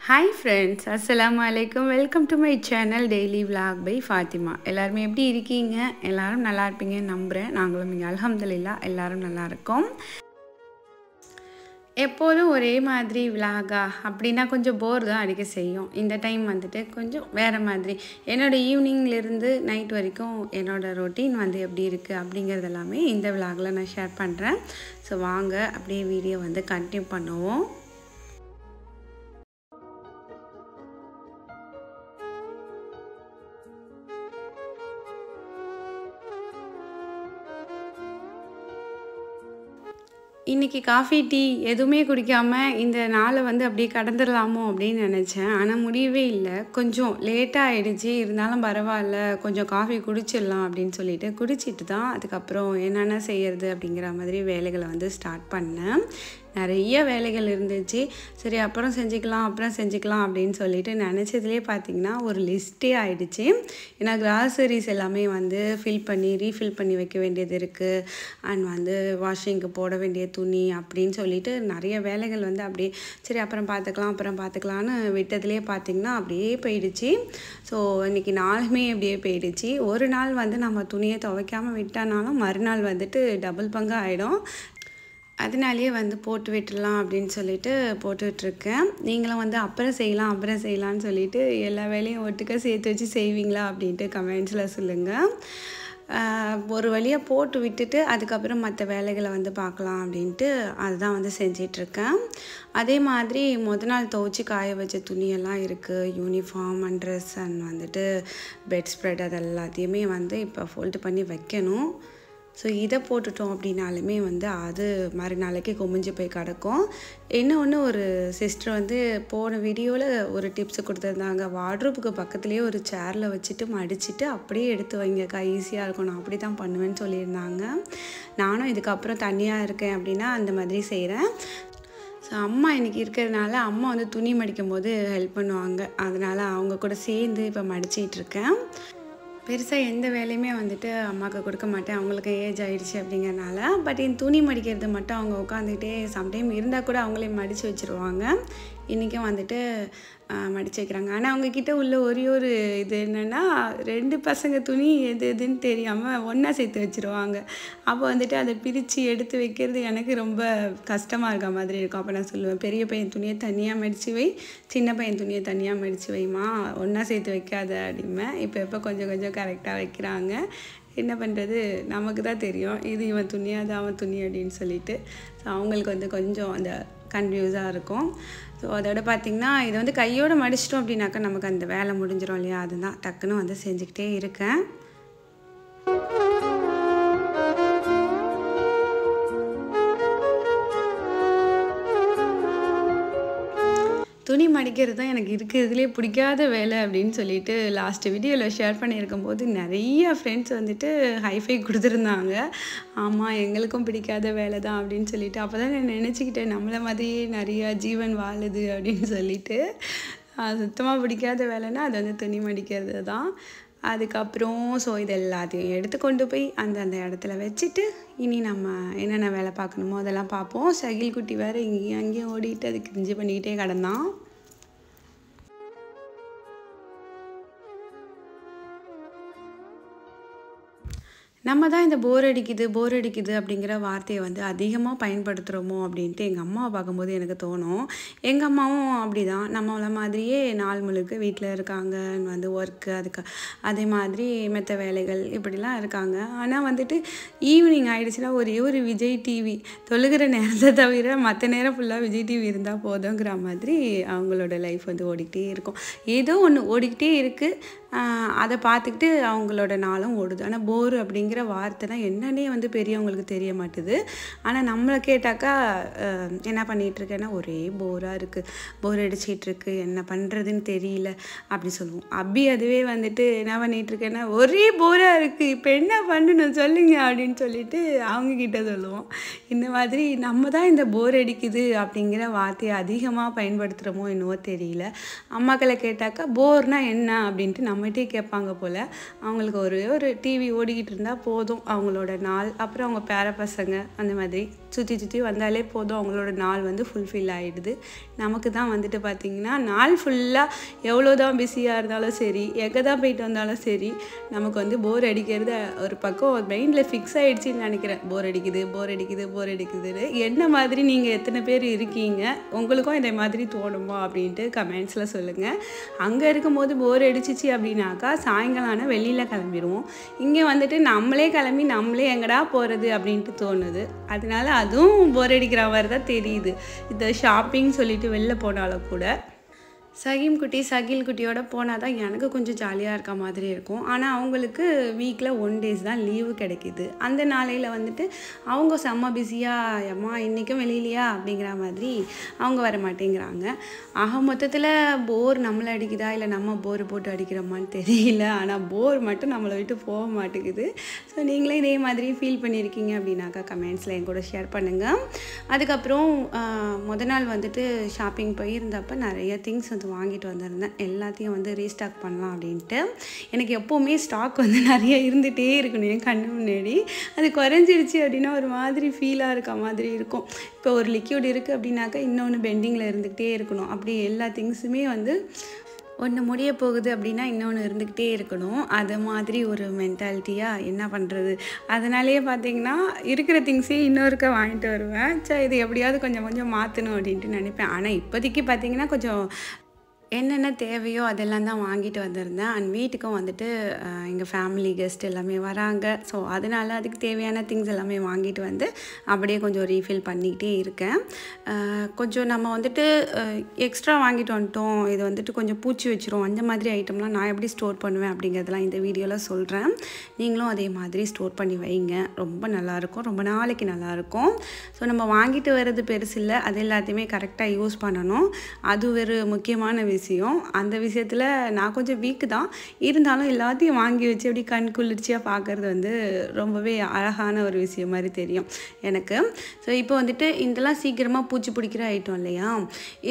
Hi friends, Assalamu alaikum. Welcome to my channel Daily Vlog by Fatima. எல்லாரும் எப்படி இருக்கீங்க? எல்லாரும் நல்லா இருப்பீங்கன்னு நம்புறேன். நாங்களும் இங்க அல்ஹம்துலில்லாஹ் எல்லாரும் நல்லா இருக்கோம். எப்போதும் ஒரே மாதிரி விலாகா அப்படின்னா கொஞ்சம் போர் தான் அடிக்க செய்யும். இந்த டைம் வந்துட்டு கொஞ்சம் வேறு மாதிரி என்னோடய ஈவினிங்லேருந்து நைட் வரைக்கும் என்னோடய ரொட்டீன் வந்து எப்படி இருக்குது அப்படிங்கிறது எல்லாமே இந்த விலாகில் நான் ஷேர் பண்ணுறேன். ஸோ வாங்க அப்படியே வீடியோ வந்து கண்டினியூ பண்ணுவோம். இன்றைக்கி காஃபி டீ எதுவுமே குடிக்காமல் இந்த நாளை வந்து அப்படியே கடந்துடலாமோ அப்படின்னு நினச்சேன். ஆனால் முடியவே இல்லை. கொஞ்சம் லேட்டாக ஆகிடுச்சு. இருந்தாலும் பரவாயில்ல, கொஞ்சம் காஃபி குடிச்சிடலாம் அப்படின்னு சொல்லிட்டு குடிச்சிட்டு தான் அதுக்கப்புறம் என்னென்ன செய்கிறது அப்படிங்கிற மாதிரி வேலைகளை வந்து ஸ்டார்ட் பண்ணேன். நிறைய வேலைகள் இருந்துச்சு. சரி அப்புறம் செஞ்சுக்கலாம் அப்படின்னு சொல்லிட்டு நினச்சதுலேயே பார்த்திங்கன்னா ஒரு லிஸ்ட்டே ஆகிடுச்சு. ஏன்னா கிராசரிஸ் எல்லாமே வந்து ரீஃபில் பண்ணி வைக்க வேண்டியது இருக்குது. அண்ட் வந்து வாஷிங்க்கு போட வேண்டிய துணி அப்படின்னு சொல்லிட்டு நிறைய வேலைகள் வந்து அப்படியே சரி அப்புறம் பார்த்துக்கலான்னு விட்டதுலேயே பார்த்திங்கன்னா அப்படியே போயிடுச்சு. ஸோ இன்றைக்கி நாளுமே அப்படியே போயிடுச்சு. ஒரு நாள் வந்து நம்ம துணியை துவைக்காமல் விட்டானாலும் மறுநாள் வந்துட்டு டபுள் பங்கு ஆகிடும். அதனாலேயே வந்து போட்டு விட்டுடலாம் அப்படின்னு சொல்லிட்டு போட்டுட்ருக்கேன். நீங்களும் வந்து அப்புறம் செய்யலான்னு சொல்லிட்டு எல்லா வேலையும் ஒட்டுக்க சேர்த்து வச்சு செய்வீங்களா அப்படின்ட்டு கமெண்ட்ஸில் சொல்லுங்கள். ஒரு வழியாக போட்டு விட்டுட்டு அதுக்கப்புறம் மற்ற வேலைகளை வந்து பார்க்கலாம் அப்படின்ட்டு அதுதான் வந்து செஞ்சிட்ருக்கேன். அதே மாதிரி நாள் துவைச்சி காய வச்ச துணியெல்லாம் இருக்குது. யூனிஃபார்ம் அண்ட் ட்ரெஸ் அண்ட் வந்துட்டு பெட் ஸ்ப்ரெட் அது எல்லாத்தையுமே வந்து இப்போ ஃபோல்டு பண்ணி வைக்கணும். ஸோ இதை போட்டுட்டோம் அப்படின்னாலுமே வந்து அது மறுநாளைக்கு குமிஞ்சு போய் கிடக்கும். இன்னொன்று ஒரு சிஸ்டர் வந்து போன வீடியோவில் ஒரு டிப்ஸ் கொடுத்துருந்தாங்க. வார்ட்ரோப்புக்கு பக்கத்துலேயே ஒரு சேரில் வச்சுட்டு மடிச்சுட்டு அப்படியே எடுத்து வைங்கக்கா, ஈஸியாக இருக்கும், நான் அப்படி தான் பண்ணுவேன்னு சொல்லியிருந்தாங்க. நானும் இதுக்கப்புறம் தனியாக இருக்கேன் அப்படின்னா அந்த மாதிரி செய்கிறேன். ஸோ அம்மா இன்றைக்கி இருக்கிறதுனால அம்மா வந்து துணி மடிக்கும் போது ஹெல்ப் பண்ணுவாங்க. அதனால் அவங்க கூட சேர்ந்து இப்போ மடிச்சிட்ருக்கேன். பெருசாக எந்த வேலையுமே வந்துட்டு அம்மாவுக்கு கொடுக்க மாட்டேன், அவங்களுக்கு ஏஜ் ஆகிடுச்சு அப்படிங்கிறனால. பட் என் துணி மடிக்கிறது மட்டும் அவங்க உட்காந்துக்கிட்டே சம்டைம் இருந்தால் கூட அவங்களே மடித்து வச்சுருவாங்க. இன்றைக்கும் வந்துட்டு மடித்து வைக்கிறாங்க. ஆனால் அவங்கக்கிட்ட உள்ள ஒரே ஒரு இது என்னென்னா 2 பசங்க துணி எதுன்னு தெரியாமல் ஒன்றா சேர்த்து வச்சுருவாங்க. அப்போ வந்துட்டு அதை பிரித்து எடுத்து வைக்கிறது எனக்கு ரொம்ப கஷ்டமாக இருக்க மாதிரி இருக்கும். அப்போ நான் சொல்லுவேன், பெரிய பையன் துணியை தனியாக மடித்து வை, சின்ன பையன் துணியை தனியாக மடித்து வைமா, ஒன்றா சேர்த்து வைக்காத அப்படிம்பேன். இப்போ கொஞ்சம் கரெக்டாக வைக்கிறாங்க. என்ன பண்ணுறது, நமக்கு தான் தெரியும் இது இவன் துணி அது அவன் துணி அப்படின்னு சொல்லிட்டு. ஸோ அவங்களுக்கு வந்து கொஞ்சம் அந்த கன்ஃபியூஸாக இருக்கும். ஸோ அதோட பார்த்திங்கன்னா இதை வந்து கையோடு மடிச்சிட்டோம் அப்படின்னாக்கா நமக்கு அந்த வேலை முடிஞ்சிடும் இல்லையா. அதுதான் டக்குன்னு வந்து செஞ்சுக்கிட்டே இருக்கேன். துணி மடிக்கிறது தான் எனக்கு இருக்கிறதுலே பிடிக்காத வேலை அப்படின்னு சொல்லிட்டு லாஸ்ட் வீடியோவில் ஷேர் பண்ணியிருக்கும் போது நிறைய ஃப்ரெண்ட்ஸ் வந்துட்டு ஹைஃபை கொடுத்துருந்தாங்க. ஆமாம், எங்களுக்கும் பிடிக்காத வேலை தான் அப்படின்னு சொல்லிட்டு. அப்போ தான் நான் நினச்சிக்கிட்டேன், நம்மளை மாதிரியே நிறையா ஜீவன் வாழுது அப்படின்னு சொல்லிட்டு. சுத்தமாக பிடிக்காத வேலைன்னா அது வந்து துணி மடிக்கிறது தான். அதுக்கப்புறம் ஸோ இது எல்லாத்தையும் எடுத்து கொண்டு போய் அந்த இடத்துல வச்சுட்டு இனி நம்ம என்னென்ன வேலை பார்க்கணுமோ அதெல்லாம் பார்ப்போம். சகில் குட்டி வேறு இங்கேயும் அங்கேயும் ஓடிட்டு அதுக்கு கிஞ்சி பண்ணிக்கிட்டே கிடந்தான். நம்ம தான் இந்த போர் அடிக்குது அப்படிங்கிற வார்த்தையை வந்து அதிகமாக பயன்படுத்துகிறோமோ அப்படின்ட்டு எங்கள் அம்மாவை பார்க்கும்போது எனக்கு தோணும். எங்கள் அம்மாவும் அப்படி தான், நம்மள மாதிரியே நாள் முழுக்க வீட்டில் இருக்காங்க, வந்து ஒர்க்கு அதே மாதிரி மற்ற வேலைகள் இப்படிலாம் இருக்காங்க. ஆனால் வந்துட்டு ஈவினிங் ஆகிடுச்சுன்னா ஒரே ஒரு விஜய் டிவி தொழுகிற நேரத்தை தவிர மற்ற நேரம் ஃபுல்லாக விஜய் டிவி இருந்தால் போதுங்கிற மாதிரி அவங்களோட லைஃப் வந்து ஓடிக்கிட்டே இருக்கும். ஏதோ ஒன்று ஓடிக்கிட்டே இருக்குது, அதை பார்த்துக்கிட்டு அவங்களோட நாளும் ஓடுது. ஆனால் போர் அப்படிங்கிற வார்த்தை தான் என்னன்னே வந்து பெரியவங்களுக்கு தெரிய மாட்டுது. ஆனால் நம்மளை கேட்டாக்கா என்ன பண்ணிகிட்ருக்கேன்னா ஒரே போராக இருக்குது, போர் அடிச்சிட்ருக்கு, என்ன பண்ணுறதுன்னு தெரியல அப்படி சொல்லுவோம். அதுவே வந்துட்டு என்ன பண்ணிகிட்ருக்கேன்னா ஒரே போராக இருக்குது, இப்போ என்ன பண்ணணும் சொல்லுங்க அப்படின்னு சொல்லிட்டு அவங்கக்கிட்ட சொல்லுவோம். இந்த மாதிரி நம்ம தான் இந்த போர் அடிக்குது அப்படிங்கிற வார்த்தையை அதிகமாக பயன்படுத்துகிறோமோ என்னவோ தெரியல. அம்மாக்களை கேட்டாக்கா போர்னால் என்ன அப்படின்ட்டு நம்ம நம்மகிட்டே கேட்பாங்க போல். அவங்களுக்கு ஒரே ஒரு டிவி ஓடிக்கிட்டு இருந்தால் போதும் அவங்களோட நாள். அப்புறம் அவங்க பேர பசங்க அந்த மாதிரி சுற்றி சுற்றி வந்தாலே போதும் அவங்களோட நாள் வந்து ஃபுல்ஃபில் ஆகிடுது. நமக்கு தான் வந்துட்டு பார்த்திங்கன்னா நாள் ஃபுல்லாக எவ்வளோ தான் பிஸியாக இருந்தாலும் சரி, எங்கே தான் போயிட்டு வந்தாலும் சரி, நமக்கு வந்து போர் அடிக்கிறது ஒரு பக்கம் மைண்டில் ஃபிக்ஸ் ஆகிடுச்சின்னு நினைக்கிறேன். போர் அடிக்குது போர் அடிக்குது போர் அடிக்குதுன்னு. என்ன மாதிரி நீங்கள் எத்தனை பேர் இருக்கீங்க? உங்களுக்கும் இதே மாதிரி தோணுமா அப்படின்ட்டு கமெண்ட்ஸில் சொல்லுங்கள். அங்கே இருக்கும்போது போர் அடிச்சிச்சு அப்படின்னாக்கா சாயங்காலம் ஆனால் வெளியில் கிளம்பிடுவோம். இங்கே வந்துட்டு நம்மளே கிளம்பி நம்மளே எங்கடா போகிறது அப்படின்ட்டு தோணுது. அதனால அதுவும் போர் அடிக்கிற மாதிரி தான் தெரியுது. இந்த ஷாப்பிங் சொல்லிட்டு வெளில போனாலும் கூட சகில் குட்டியோட போனால் தான் எனக்கு கொஞ்சம் ஜாலியாக இருக்க மாதிரி இருக்கும். ஆனால் அவங்களுக்கு வீக்கில் 1 டேஸ் தான் லீவு கிடைக்கிது. அந்த நாளையில் வந்துட்டு அவங்க செம்ம பிஸியாக அம்மா இன்றைக்கும் வெளியிலையா அப்படிங்கிற மாதிரி அவங்க வர மாட்டேங்கிறாங்க. மொத்தத்தில் போர் நம்மளை அடிக்குதா இல்லை நம்ம போர் போட்டு அடிக்கிறோமான்னு தெரியல. ஆனால் போர் மட்டும் நம்மளை விட்டு போக மாட்டேங்குது. ஸோ நீங்களே இதே மாதிரி ஃபீல் பண்ணியிருக்கீங்க அப்படின்னாக்கா கமெண்ட்ஸில் என் கூட ஷேர் பண்ணுங்கள். அதுக்கப்புறம் மொதல் நாள் வந்துட்டு ஷாப்பிங் போயிருந்தப்போ நிறைய திங்ஸ் வந்து வாங்கிட்டு வந்திருந்தேன். எல்லாத்தையும் வந்து ரீஸ்டாக் பண்ணலாம் அப்படின்ட்டு. எனக்கு எப்போவுமே ஸ்டாக் வந்து நிறைய இருந்துகிட்டே இருக்கணும் என் கண்ணு முன்னாடி. அது குறைஞ்சிருச்சு அப்படின்னா ஒரு மாதிரி ஃபீலாக இருக்க மாதிரி இருக்கும். இப்போ ஒரு லிக்யூட் இருக்குது அப்படின்னாக்கா இன்னொன்று பெண்டிங்கில் இருந்துக்கிட்டே இருக்கணும். அப்படி எல்லா திங்ஸுமே வந்து ஒன்று முடிய போகுது அப்படின்னா இன்னொன்று இருந்துக்கிட்டே இருக்கணும். அது மாதிரி ஒரு மென்டாலிட்டியாக என்ன பண்ணுறது. அதனாலேயே பார்த்திங்கன்னா இருக்கிற திங்ஸே இன்னொருக்க வாங்கிட்டு வருவேன். இது எப்படியாவது கொஞ்சம் கொஞ்சம் மாற்றணும் அப்படின்ட்டு நினைப்பேன். ஆனால் இப்போதைக்கு பார்த்திங்கன்னா கொஞ்சம் என்னென்ன தேவையோ அதெல்லாம் தான் வாங்கிட்டு வந்திருந்தேன். அண்ட் வீட்டுக்கும் வந்துட்டு எங்கள் ஃபேமிலி கெஸ்ட் எல்லாமே வராங்க. ஸோ அதனால் அதுக்கு தேவையான திங்ஸ் எல்லாமே வாங்கிட்டு வந்து அப்படியே கொஞ்சம் ரீஃபில் பண்ணிக்கிட்டே இருக்கேன். கொஞ்சம் நம்ம வந்துட்டு எக்ஸ்ட்ரா வாங்கிட்டு வந்துட்டோம், இது வந்துட்டு கொஞ்சம் பூச்சி வச்சிரும், அந்த மாதிரி ஐட்டம்லாம் நான் எப்படி ஸ்டோர் பண்ணுவேன் அப்படிங்கிறதெல்லாம் இந்த வீடியோவில் சொல்கிறேன். நீங்களும் அதே மாதிரி ஸ்டோர் பண்ணி வைங்க. ரொம்ப நல்லாயிருக்கும், ரொம்ப நாளைக்கு நல்லாயிருக்கும். ஸோ நம்ம வாங்கிட்டு வர்றது பெருசு இல்லை, அது எல்லாத்தையுமே கரெக்டாக யூஸ் பண்ணணும். அது ஒரு முக்கியமான விஷயம். அந்த விஷயத்தில் நான் கொஞ்சம் வீக்கு தான். இருந்தாலும் எல்லாத்தையும் வாங்கி வச்சு அப்படி கண் குளிர்ச்சியாக பார்க்குறது வந்து ரொம்பவே அழகான ஒரு விஷயம் மாதிரி தெரியும் எனக்கு. ஸோ இப்போ வந்துட்டு இதெல்லாம் சீக்கிரமாக பூச்சி பிடிக்கிற ஐட்டம் இல்லையா,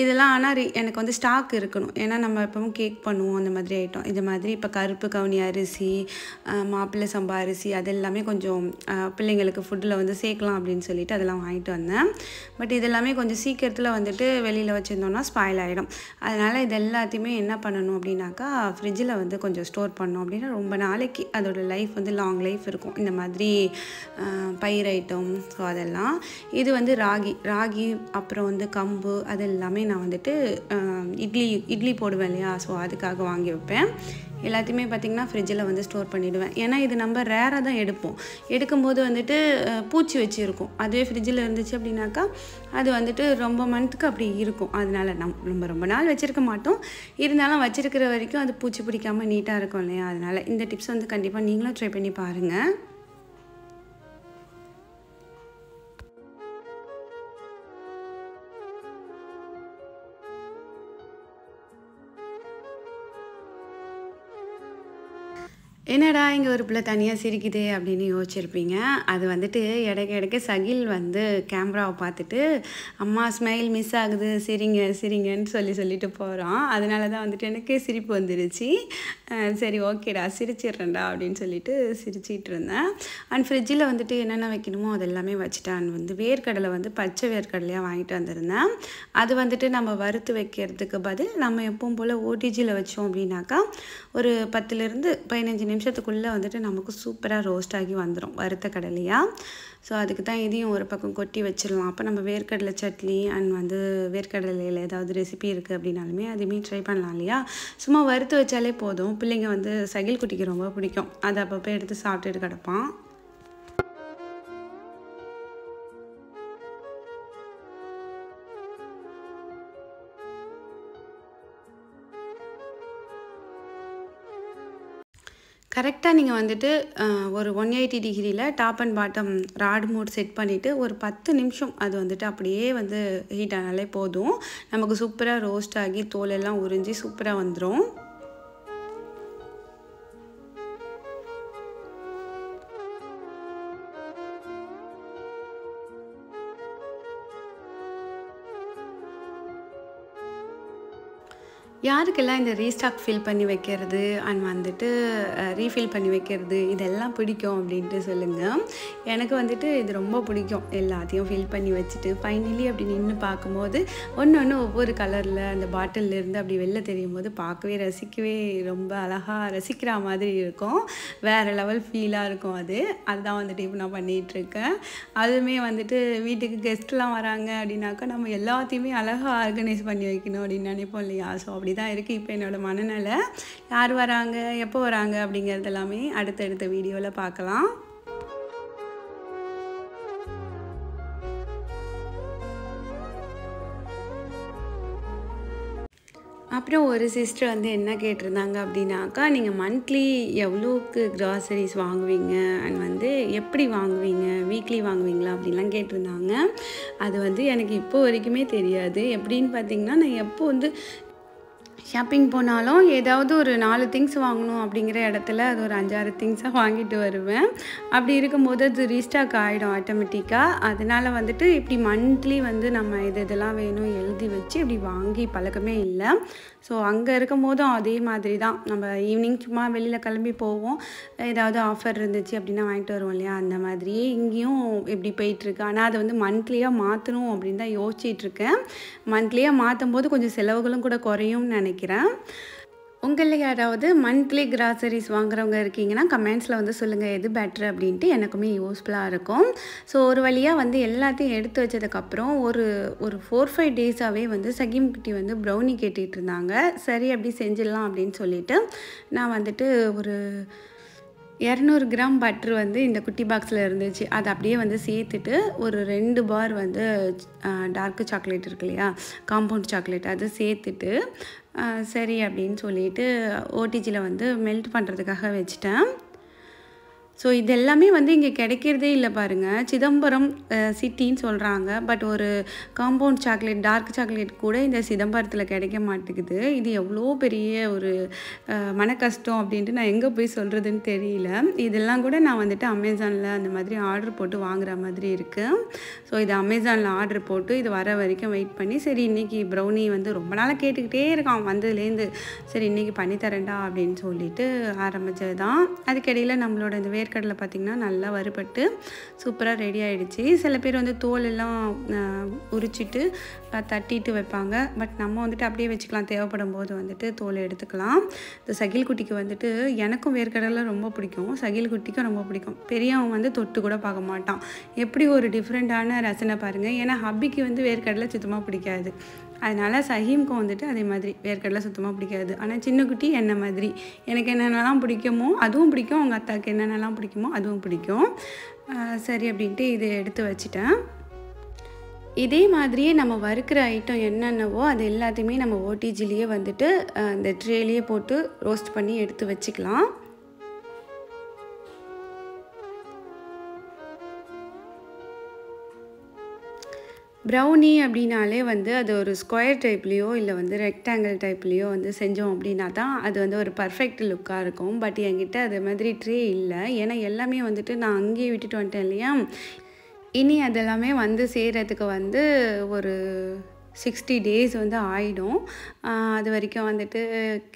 இதெல்லாம் ஆனால் எனக்கு வந்து ஸ்டாக் இருக்கணும். ஏன்னா நம்ம எப்பவும் கேக் பண்ணுவோம் அந்த மாதிரி ஐட்டம். இது மாதிரி இப்போ கருப்பு கவுனி அரிசி, மாப்பிள்ளை சம்பா அரிசி அது எல்லாமே கொஞ்சம் பிள்ளைங்களுக்கு ஃபுட்டில் வந்து சேர்க்கலாம் அப்படின்னு சொல்லிட்டு அதெல்லாம் வாங்கிட்டு வந்தேன். பட் இதெல்லாமே கொஞ்சம் சீக்கிரத்தில் வந்துட்டு வெளியில் வச்சுருந்தோம்னா ஸ்பாயில் ஆகிடும். அதனால் இது எல்லாத்தையுமே என்ன பண்ணணும் அப்படின்னாக்கா ஃப்ரிட்ஜில் வந்து கொஞ்சம் ஸ்டோர் பண்ணோம் அப்படின்னா ரொம்ப நாளைக்கு அதோடய லைஃப் வந்து லாங் லைஃப் இருக்கும். இந்த மாதிரி பயிர் ஐட்டம். ஸோ அதெல்லாம் இது வந்து ராகி அப்புறம் வந்து கம்பு அது எல்லாமே நான் வந்துட்டு இட்லி போடுவேன் இல்லையா, ஸோ அதுக்காக வாங்கி வைப்பேன். எல்லாத்தையுமே பார்த்திங்கன்னா ஃப்ரிட்ஜில் வந்து ஸ்டோர் பண்ணிவிடுவேன். ஏன்னா இது நம்ம ரேராக தான் எடுக்கும்போது வந்துட்டு பூச்சி வச்சுருக்கும். அதுவே ஃப்ரிட்ஜில் இருந்துச்சு அப்படின்னாக்கா அது வந்துட்டு ரொம்ப மந்த்துக்கு அப்படி இருக்கும். அதனால் நம்ம ரொம்ப நாள் வச்சுருக்க மாட்டோம். இருந்தாலும் வச்சுருக்கிற வரைக்கும் அது பூச்சி பிடிக்காமல் நீட்டாக இருக்கும் இல்லையா. அதனால் இந்த டிப்ஸ் வந்து கண்டிப்பாக நீங்களும் ட்ரை பண்ணி பாருங்கள். என்னடா இங்கே ஒரு பிள்ளை தனியாக சிரிக்குதே அப்படின்னு யோசிச்சிருப்பீங்க. அது வந்துட்டு இடைக்க சகில் வந்து கேமராவை பார்த்துட்டு அம்மா ஸ்மைல் மிஸ் ஆகுது சிரிங்கன்னு சொல்லிட்டு போகிறான். அதனால தான் வந்துட்டு எனக்கே சிரிப்பு வந்துருச்சு. சரி ஓகேடா சிரிச்சிட்றேன்டா அப்படின்னு சொல்லிட்டு சிரிச்சிட்டு இருந்தேன். அண்ட் ஃப்ரிட்ஜில் வந்துட்டு என்னென்ன வைக்கணுமோ அது எல்லாமே வச்சுட்டேன். வந்து வேர்க்கடலை வந்து பச்சை வேர்க்கடலையாக வாங்கிட்டு வந்திருந்தேன். அது வந்துட்டு நம்ம வறுத்து வைக்கிறதுக்கு பதில் நம்ம எப்பவும் போல் ஓடிஜியில் வச்சோம் அப்படின்னாக்கா ஒரு 10லேருந்து 15 நிமிஷத்துக்குள்ளே வந்துட்டு நமக்கு சூப்பராக ரோஸ்ட் ஆகி வந்துடும் வறுத்த கடலையாக. ஸோ அதுக்கு தான் இதையும் ஒரு பக்கம் கொட்டி வச்சிடலாம். அப்போ நம்ம வேர்க்கடலை சட்னி அண்ட் வந்து வேர்க்கடலையில் ஏதாவது ரெசிபி இருக்குது அப்படின்னாலுமே அதுவுமே ட்ரை பண்ணலாம் இல்லையா. சும்மா வறுத்து வச்சாலே போதும். பிள்ளைங்க வந்து சகில் குட்டிக்கு ரொம்ப பிடிக்கும். அதை அப்பப்போ எடுத்து சாப்பிட்டுட்டு கிடப்பான். கரெக்டாக நீங்கள் வந்துட்டு ஒரு 180 டிகிரியில் top and bottom rod mode set பண்ணிவிட்டு ஒரு 10 நிமிஷம் அது வந்துட்டு அப்படியே வந்து ஹீட் ஆனாலே போதும். நமக்கு சூப்பராக ரோஸ்ட் ஆகி தோலெல்லாம் உறிஞ்சி சூப்பராக வந்துடும். யாருக்கெல்லாம் இந்த ரீஸ்டாக் ஃபில் பண்ணி வைக்கிறது அண்ட் வந்துட்டு ரீஃபில் பண்ணி வைக்கிறது இதெல்லாம் பிடிக்கும் அப்படின்ட்டு சொல்லுங்கள். எனக்கு வந்துட்டு இது ரொம்ப பிடிக்கும். எல்லாத்தையும் ஃபில் பண்ணி வச்சுட்டு ஃபைனலி அப்படி நின்று பார்க்கும்போது ஒன்று ஒவ்வொரு கலரில் அந்த பாட்டில்லேருந்து அப்படி வெளில தெரியும் போது பார்க்கவே ரசிக்கவே ரொம்ப அழகாக ரசிக்கிற மாதிரி இருக்கும். வேறு லெவல் ஃபீலாக இருக்கும். அதுதான் வந்துட்டு இப்போ நான் பண்ணிகிட்ருக்கேன். அதுவுமே வந்துட்டு வீட்டுக்கு கெஸ்ட்லாம் வராங்க அப்படின்னாக்கா நம்ம எல்லாத்தையுமே அழகாக ஆர்கனைஸ் பண்ணி வைக்கணும் அப்படின்னு நினைப்போம் இல்லையா? ஸோ அப்படி தான் இருக்குது இப்போ என்னோடய மனநிலை. யார் வராங்க, எப்போ வராங்க அப்படிங்கிறது எல்லாமே அடுத்தடுத்த வீடியோவில் பார்க்கலாம். அப்புறம் ஒரு சிஸ்டர் வந்து என்ன கேட்டிருந்தாங்க அப்படின்னாக்கா, நீங்கள் மந்த்லி எவ்வளோக்கு க்ராசரிஸ் வாங்குவீங்க அண்ட் வந்து எப்படி வாங்குவீங்க, வீக்லி வாங்குவீங்களா அப்படின்லாம் கேட்டிருந்தாங்க. அது வந்து எனக்கு இப்போ வரைக்குமே தெரியாது. எப்படின்னு பார்த்தீங்கன்னா, நான் எப்போ வந்து ஷாப்பிங் போனாலும் ஏதாவது ஒரு 4 திங்ஸ் வாங்கணும் அப்படிங்கிற இடத்துல அது ஒரு 5-6 திங்ஸாக வாங்கிட்டு வருவேன். அப்படி இருக்கும்போது அது ரீஸ்டாக் ஆகிடும் ஆட்டோமேட்டிக்காக. அதனால் வந்துட்டு இப்படி மந்த்லி வந்து நம்ம இதெல்லாம் வேணும் எழுதி வச்சு இப்படி வாங்கி பழக்கமே இல்லை. ஸோ அங்கே இருக்கும் போதும் அதே மாதிரி தான். நம்ம ஈவினிங் சும்மா வெளியில் கிளம்பி போவோம். ஏதாவது ஆஃபர் இருந்துச்சு அப்படின்னா வாங்கிட்டு வருவோம் இல்லையா? அந்த மாதிரியே இங்கேயும் இப்படி போயிட்டுருக்கு. ஆனால் அதை வந்து மந்த்லியாக மாற்றணும் அப்படின்னு தான் யோசிச்சிட்ருக்கேன். மந்த்லியாக மாற்றும் போது கொஞ்சம் செலவுகளும் கூட குறையும்னு நினைக்கிறேன். உங்களில் யாராவது மந்த்லி கிராசரிஸ் வாங்குறவங்க இருக்கீங்கன்னா கமெண்ட்ஸில் வந்து சொல்லுங்கள் எது பெட்ரு அப்படின்ட்டு. எனக்குமே யூஸ்ஃபுல்லாக இருக்கும். ஸோ ஒரு வழியாக வந்து எல்லாத்தையும் எடுத்து வச்சதுக்கப்புறம் ஒரு 4-5 டேஸாகவே வந்து சகீம் குட்டி வந்து ப்ரௌனி கேட்டுகிட்டு இருந்தாங்க. சரி அப்படி செஞ்சிடலாம் அப்படின்னு சொல்லிட்டு நான் வந்துட்டு ஒரு 200 கிராம் பட்ரு வந்து இந்த குட்டி பாக்ஸில் இருந்துச்சு. அதை அப்படியே வந்து சேர்த்துட்டு ஒரு 2 பார் வந்து டார்க்கு சாக்லேட் இருக்கு இல்லையா, காம்பவுண்ட் சாக்லேட், அதை சேர்த்துட்டு சரி அப்படின்னு சொல்லிட்டு ஓடிஜியில் வந்து மெல்ட் பண்ணுறதுக்காக வச்சுட்டேன். ஸோ இது எல்லாமே வந்து இங்கே கிடைக்கிறதே இல்லை பாருங்கள். சிதம்பரம் சிட்டின்னு சொல்கிறாங்க. பட் ஒரு காம்பவுண்ட் சாக்லேட், டார்க் சாக்லேட் கூட இந்த சிதம்பரத்தில் கிடைக்க மாட்டேங்குது. இது எவ்வளோ பெரிய ஒரு மன கஷ்டம் அப்படின்ட்டு நான் எங்கே போய் சொல்கிறதுன்னு தெரியல. இதெல்லாம் கூட நான் வந்துட்டு அமேசானில் அந்த மாதிரி ஆர்டர் போட்டு வாங்குகிற மாதிரி இருக்குது. ஸோ இது அமேசானில் ஆர்டர் போட்டு இது வர வரைக்கும் வெயிட் பண்ணி சரி இன்றைக்கி ப்ரௌனி வந்து ரொம்ப நாளாக கேட்டுக்கிட்டே இருக்கான் வந்ததுலேருந்து. சரி இன்றைக்கி பண்ணித்தரேன்டா அப்படின்னு சொல்லிட்டு ஆரம்பித்தது தான். அதுக்கிடையில் நம்மளோட இந்த வேர்க்கடலை பார்த்திங்கன்னா நல்லா வறுபட்டு சூப்பராக ரெடி ஆகிடுச்சு. சில பேர் வந்து தோல் எல்லாம் உரிச்சிட்டு தட்டிட்டு வைப்பாங்க. பட் நம்ம வந்துட்டு அப்படியே வச்சுக்கலாம். தேவைப்படும் போது வந்துட்டு தோலை எடுத்துக்கலாம். இந்த சகில் குட்டிக்கு வந்துட்டு எனக்கும் வேர்க்கடலை ரொம்ப பிடிக்கும், சகில் குட்டிக்கும் ரொம்ப பிடிக்கும். பெரியவன் வந்து தொட்டு கூட பார்க்க மாட்டான். எப்படி ஒரு டிஃப்ரெண்ட்டான ரசனை பாருங்கள். ஏன்னா ஹப்பிக்கு வந்து வேர்க்கடலை சுத்தமாக பிடிக்காது. அதனால் சஹீம்க்கும் வந்துட்டு அதே மாதிரி வேர்க்கடலை சுத்தமாக பிடிக்காது. ஆனால் சின்ன குட்டி என்ன மாதிரி எனக்கு என்னென்னலாம் பிடிக்குமோ அதுவும் பிடிக்கும், அவங்க அத்தாவுக்கு என்னென்னலாம் பிடிக்குமோ அதுவும் பிடிக்கும். சரி அப்படின்ட்டு இதை எடுத்து வச்சுட்டேன். இதே மாதிரியே நம்ம வறுக்கிற ஐட்டம் என்னென்னவோ அது எல்லாத்தையுமே நம்ம ஓடிஜிலேயே வந்துட்டு இந்த ட்ரேலேயே போட்டு ரோஸ்ட் பண்ணி எடுத்து வச்சுக்கலாம். ப்ரௌனி அப்படின்னாலே வந்து அது ஒரு ஸ்கொயர் டைப்லேயோ இல்லை வந்து ரெக்டாங்கிள் டைப்லேயோ வந்து செஞ்சோம் அப்படின்னா தான் அது வந்து ஒரு பர்ஃபெக்ட் லுக்காக இருக்கும். பட் என்கிட்ட அது மாதிரி ட்ரே இல்லை. ஏன்னா எல்லாமே வந்துட்டு நான் அங்கேயே விட்டுட்டு வந்துட்டேன் இல்லையா? இனி அதெல்லாமே வந்து செய்கிறதுக்கு வந்து ஒரு 60 டேஸ் வந்து ஆகிடும். அது வரைக்கும் வந்துட்டு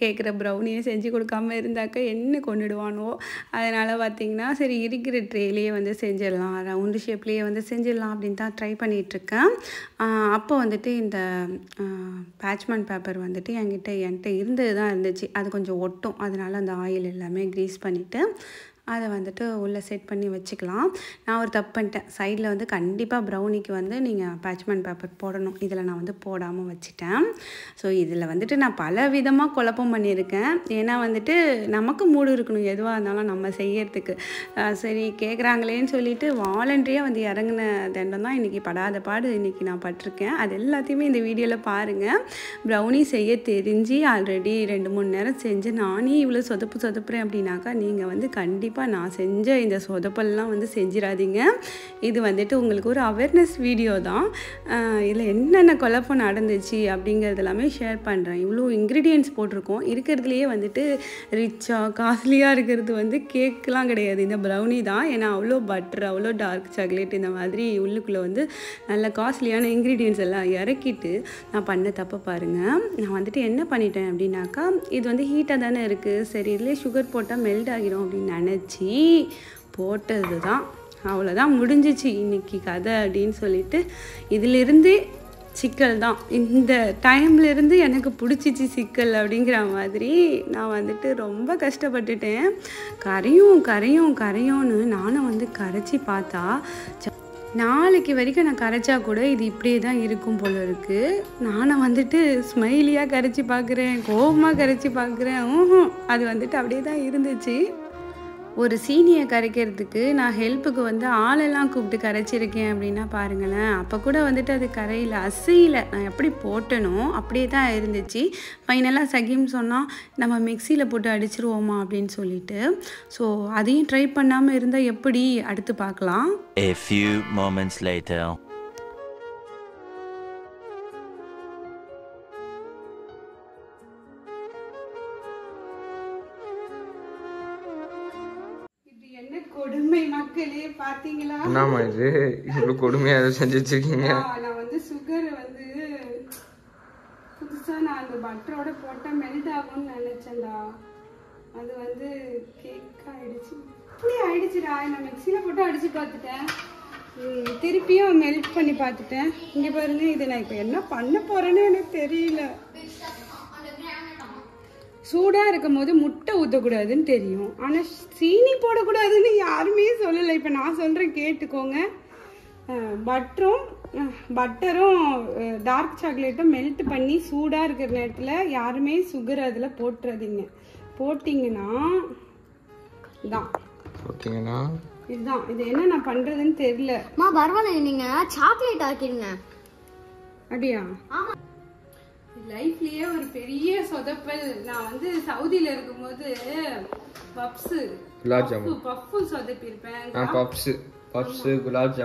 கேட்குற ப்ரௌனியை செஞ்சு கொடுக்காம இருந்தாக்க என்ன கொண்டுடுவானோ. அதனால் பார்த்திங்கன்னா சரி இருக்கிற ட்ரேலேயே வந்து செஞ்சிடலாம், ரவுண்டு ஷேப்லேயே வந்து செஞ்சிடலாம் அப்படின்னு தான் ட்ரை பண்ணிகிட்ருக்கேன். அப்போ வந்துட்டு இந்த பேட்ச்மெண்ட் பேப்பர் வந்துட்டு என்கிட்ட இருந்தது தான் இருந்துச்சு. அது கொஞ்சம் ஒட்டும். அதனால் அந்த ஆயில் எல்லாமே க்ரீஸ் பண்ணிவிட்டு அதை வந்துட்டு உள்ளே செட் பண்ணி வச்சுக்கலாம். நான் ஒரு தப்பு பண்ணிட்டேன். சைடில் வந்து கண்டிப்பாக ப்ரௌனிக்கு வந்து நீங்கள் பேட்ச்மெண்ட் பேப்பர் போடணும். இதில் நான் வந்து போடாமல் வச்சுட்டேன். ஸோ இதில் வந்துட்டு நான் பல விதமாக குழப்பம் பண்ணியிருக்கேன். ஏன்னா வந்துட்டு நமக்கு மூடு இருக்கணும் எதுவாக இருந்தாலும் நம்ம செய்யறதுக்கு. சரி கேட்குறாங்களேன்னு சொல்லிட்டு வாலண்டரியாக வந்து இறங்கின தண்டம் தான் இன்றைக்கி படாத பாடு இன்றைக்கி நான் பட்டிருக்கேன். அது எல்லாத்தையுமே இந்த வீடியோவில் பாருங்கள். ப்ரௌனி செய்ய தெரிஞ்சு ஆல்ரெடி 2-3 நேரம் செஞ்சு நானே இவ்வளோ சொதப்புறேன் அப்படின்னாக்கா நீங்கள் வந்து கண்டிப்பாக கண்டிப்பாக நான் செஞ்ச இந்த சொதப்பல்லாம் வந்து செஞ்சிடாதீங்க. இது வந்துட்டு உங்களுக்கு ஒரு அவேர்னஸ் வீடியோ தான். இதில் என்னென்ன குழப்பம் நடந்துச்சு அப்படிங்கிறது எல்லாமே ஷேர் பண்ணுறேன். இவ்வளோ இன்க்ரீடியன்ட்ஸ் போட்டிருக்கோம். இருக்கிறதுலையே வந்துட்டு ரிச்சாக காஸ்ட்லியாக இருக்கிறது வந்து கேக்கெலாம் கிடையாது, இந்த ப்ரௌனி தான். ஏன்னா அவ்வளோ பட்டர், அவ்வளோ டார்க் சாக்லேட் இந்த மாதிரி உள்ளுக்குள்ளே வந்து நல்ல காஸ்ட்லியான இன்க்ரீடியன்ட்ஸ் எல்லாம் இறக்கிட்டு நான் பண்ண தப்பை பாருங்கள். நான் வந்துட்டு என்ன பண்ணிட்டேன் அப்படின்னாக்கா, இது வந்து ஹீட்டாக தானே இருக்குது, சரி இதிலே சுகர் போட்டால் மெல்ட் ஆகிடும் அப்படின்னு நினச்சி போட்டது தான். அவ்வளோதான், முடிஞ்சிச்சு இன்றைக்கி கதை அப்படின்னு சொல்லிட்டு. இதிலிருந்து சிக்கல் தான், இந்த டைம்லேருந்து எனக்கு பிடிச்சிச்சு சிக்கல் அப்படிங்கிற மாதிரி நான் வந்துட்டு ரொம்ப கஷ்டப்பட்டுட்டேன். கரையும்னு நானும் வந்து கரைச்சி பார்த்தா நாளைக்கு வரைக்கும் நான் கரைச்சா கூட இது இப்படியே தான் இருக்கும் போல இருக்குது. நானும் வந்துட்டு ஸ்மைலியாக கரைச்சி பார்க்குறேன், கோபமாக கரைச்சி பார்க்குறேன், அது வந்துட்டு அப்படியே தான் இருந்துச்சு. ஒரு சீனியை கரைக்கிறதுக்கு நான் ஹெல்ப்புக்கு வந்து ஆளெல்லாம் கூப்பிட்டு கரைச்சிருக்கேன் அப்படின்னா பாருங்களேன். அப்போ கூட வந்துட்டு அது கரையில் அசையில் நான் எப்படி போட்டனோ அப்படியே தான் இருந்துச்சு. ஃபைனலாக சகீம் சொன்னால் நம்ம மிக்சியில் போட்டு அடிச்சிருவோமா அப்படின்னு சொல்லிட்டு. ஸோ அதையும் ட்ரை பண்ணாமல் இருந்தால் எப்படி, அடுத்து பார்க்கலாம். A few moments later. கொடுமை மக்களே, பாத்தீங்களா? என்னமா இது இவ்வளவு கொடுமையா செஞ்சு வச்சிருக்கீங்க? நான் வந்து சுகர் வந்து புதுசா நான் அந்த பட்டரோட போட்டா மெல்ட் ஆகும்னு நினைச்சேன்டா. அது வந்து கேக் ஆயிடுச்சு. இப்படி ஆயிடுச்சுடா. நான் மிக்சியில போட்டு அடிச்சு பார்த்துட்டேன், திருப்பியும் மெல்ட் பண்ணி பார்த்துட்டேன். இங்க பாருங்க, இதை நான் இப்ப என்ன பண்ண போறேன்னு எனக்கு தெரியல. சூடாக இருக்கும் போது முட்டை ஊற்றக்கூடாதுன்னு தெரியும், ஆனால் சீனி போடக்கூடாதுன்னு யாருமே சொல்லலை. இப்போ நான் சொல்கிறேன், கேட்டுக்கோங்க. பட்டரும் டார்க் சாக்லேட்டும் மெல்ட் பண்ணி சூடாக இருக்கிற நேரத்தில் யாருமே சுகர் அதில் போட்டுறதிங்க. போட்டிங்கன்னா இதுதான். இது என்ன நான் பண்ணுறதுன்னு தெரியல. பரவாயில்ல, நீங்கள் சாக்லேட் ஆக்கிடுங்க. அப்படியா? ஆமாம். லைஃப்லயே ஒரு பெரிய சொதப்பல். நான் வந்து சவுதியில இருக்கும்போது பஃப்ஸு சொதப்பிருப்பேன். குலாப்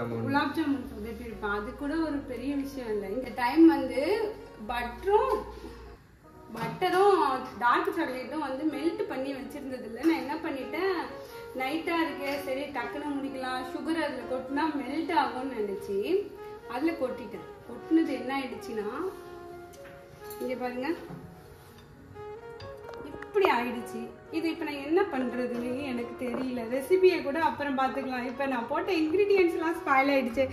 ஜாமுன் சொதப்பிருப்பேன். அது கூட ஒரு பெரிய விஷயம் இல்லை. இந்த டைம் வந்து பட்டரும் டார்க் சாக்லேட்டும் வந்து மெல்ட் பண்ணி வச்சிருந்தது இல்லை. நான் என்ன பண்ணிட்டேன், நைட்டா இருக்கு சரி டக்குன்னு முடிக்கலாம், சுகர் அதுல கொட்டினா மெல்ட் ஆகும்னு நினைச்சு அதுல கொட்டிட்டேன். கொட்டினது என்ன ஆயிடுச்சுன்னா, இங்க பாருங்க இப்படி ஆயிடுச்சு. இது இப்ப நான் என்ன பண்றதுன்னு எனக்கு தெரியல. ரெசிபியை கூட அப்புறம் பாத்துக்கலாம். இப்ப நான் போட்ட இன்கிரீடியன்ஸ் எல்லாம் ஸ்பாயில் ஆயிடுச்சு.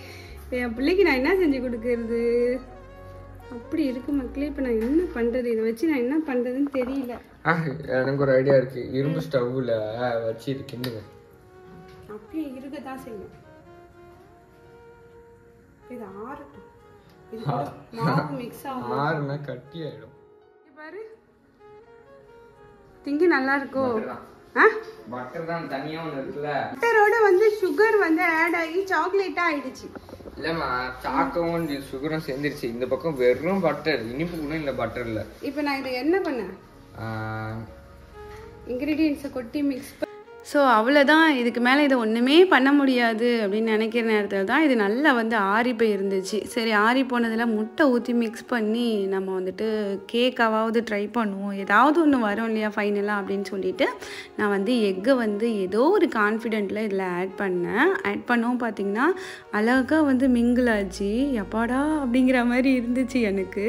என் பிள்ளைக்கு நான் என்ன செஞ்சு கொடுக்கறது? அப்படி இருக்கு மக்களே. இப்ப நான் என்ன பண்றது? இதை வச்சு நான் என்ன பண்றதுன்னு தெரியல. எனக்கு ஒரு ஐடியா இருக்கு. இரும்பு ஸ்டவ்ல வச்சு இது கிண்டுங்க. அப்படியே இருக்கதான் செய்யும். இது ஆறட்டும். கட்டி ஆயிடும். பாரு, திங்கி நல்லா இருக்கோ? பட்டர் தான் தனியா ஒண்ணு இருக்குல்ல, பட்டரோட வந்து சுகர் வந்து ஆட் ஆகி சாக்லேட்டா ஆயிடுச்சு. இல்லம்மா, சாக்கவும் சுகரும் சேர்ந்துருச்சு. இந்த பக்கம் வெறும் பட்டர், இனிப்பு கூட இல்ல பட்டர்ல. இப்போ நான் இதை என்ன பண்ணேன், இன்கிரீடியன்ஸை கொட்டி மிக்ஸ். ஸோ அவ்வளோதான், இதுக்கு மேலே இதை ஒன்றுமே பண்ண முடியாது அப்படின்னு நினைக்கிற நேரத்தில் தான் இது நல்லா வந்து ஆறி போய் இருந்துச்சு. சரி, ஆறி போனதில் முட்டை ஊற்றி மிக்ஸ் பண்ணி நம்ம வந்துட்டு கேக்காவது ட்ரை பண்ணுவோம், ஏதாவது ஒன்று வரும் இல்லையா ஃபைனலாக அப்படின்னு சொல்லிட்டு நான் வந்து எக்கை வந்து ஏதோ ஒரு கான்ஃபிடென்ட்டில் இதில் ஆட் பண்ணவும் பார்த்திங்கன்னா அழகாக வந்து மிங்கிள் ஆச்சு. எப்பாடா அப்படிங்கிற மாதிரி இருந்துச்சு எனக்கு.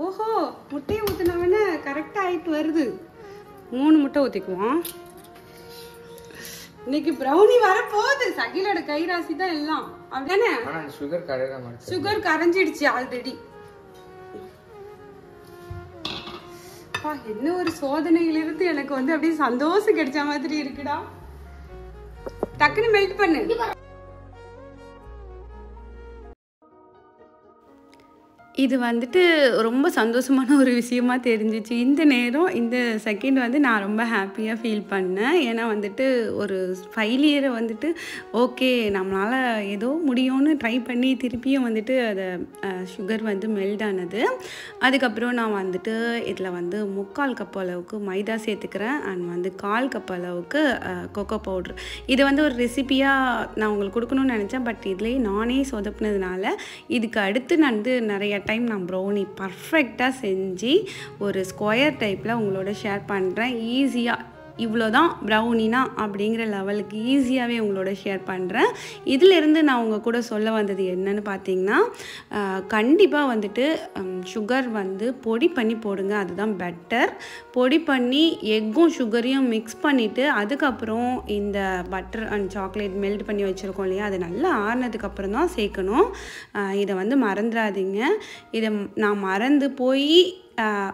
ஓஹோ, முட்டையை ஊற்றினவன கரெக்டாக ஆகிட்டு வருது. 3 முட்டை ஊற்றிக்குவோம். இன்னைக்கு ப்ரௌனி வரப்போகுது. சகிலோட கைராசி தான் எல்லாம், அப்படிதானே? சுகர் கரைஞ்சிடுச்சு ஆல்ரெடி. என்ன ஒரு சோதனையிலிருந்து எனக்கு வந்து அப்படியே சந்தோஷம் கிடைச்ச மாதிரி இருக்குடா. டக்குன்னு மெல்ட் பண்ணு. இது வந்துட்டு ரொம்ப சந்தோஷமான ஒரு விஷயமா தெரிஞ்சிச்சு. இந்த நேரம், இந்த செகண்ட் வந்து நான் ரொம்ப ஹாப்பியா ஃபீல் பண்ணேன். ஏன்னா வந்துட்டு ஒரு ஃபெயிலியரை வந்துட்டு ஓகே நம்மளால ஏதோ முடியும்னு ட்ரை பண்ணி திருப்பியும் வந்துட்டு அத சுகர் வந்து மெல்ட் ஆனது. அதுக்கப்புறம் நான் வந்துட்டு இதில் வந்து 3/4 கப் அளவுக்கு மைதா சேர்த்துக்கிறேன். அண்ட் வந்து 1/4 கப் அளவுக்கு கொக்கோ பவுட்ரு. இதை வந்து ஒரு ரெசிபியாக நான் உங்களுக்கு கொடுக்கணும்னு நினச்சேன். பட் இதுலேயே நானே சொதப்புனதுனால இதுக்கு அடுத்து நான் வந்து நிறைய டைம் நான் ப்ரௌனி பர்ஃபெக்டாக செஞ்சு ஒரு ஸ்கொயர் டைப்பில் உங்களோட ஷேர் பண்ணுறேன். ஈஸியாக இவ்வளோதான் ப்ரௌனினா அப்படிங்கிற லெவலுக்கு ஈஸியாகவே உங்களோட ஷேர் பண்ணுறேன். இதிலேருந்து நான் உங்கள் கூட சொல்ல வந்தது என்னன்னு பார்த்தீங்கன்னா, கண்டிப்பாக வந்துட்டு சுகர் வந்து பொடி பண்ணி போடுங்க. அதுதான் பெட்டர். பொடி பண்ணி எக்கும் சுகரையும் மிக்ஸ் பண்ணிவிட்டு அதுக்கப்புறம் இந்த பட்டர் அண்ட் சாக்லேட் மெல்ட் பண்ணி வச்சுருக்கோம் இல்லையா, அது நல்லா ஆறுனதுக்கப்புறம் தான் சேர்க்கணும். இதை வந்து மறந்துடாதீங்க. இதை நான் மறந்து போய்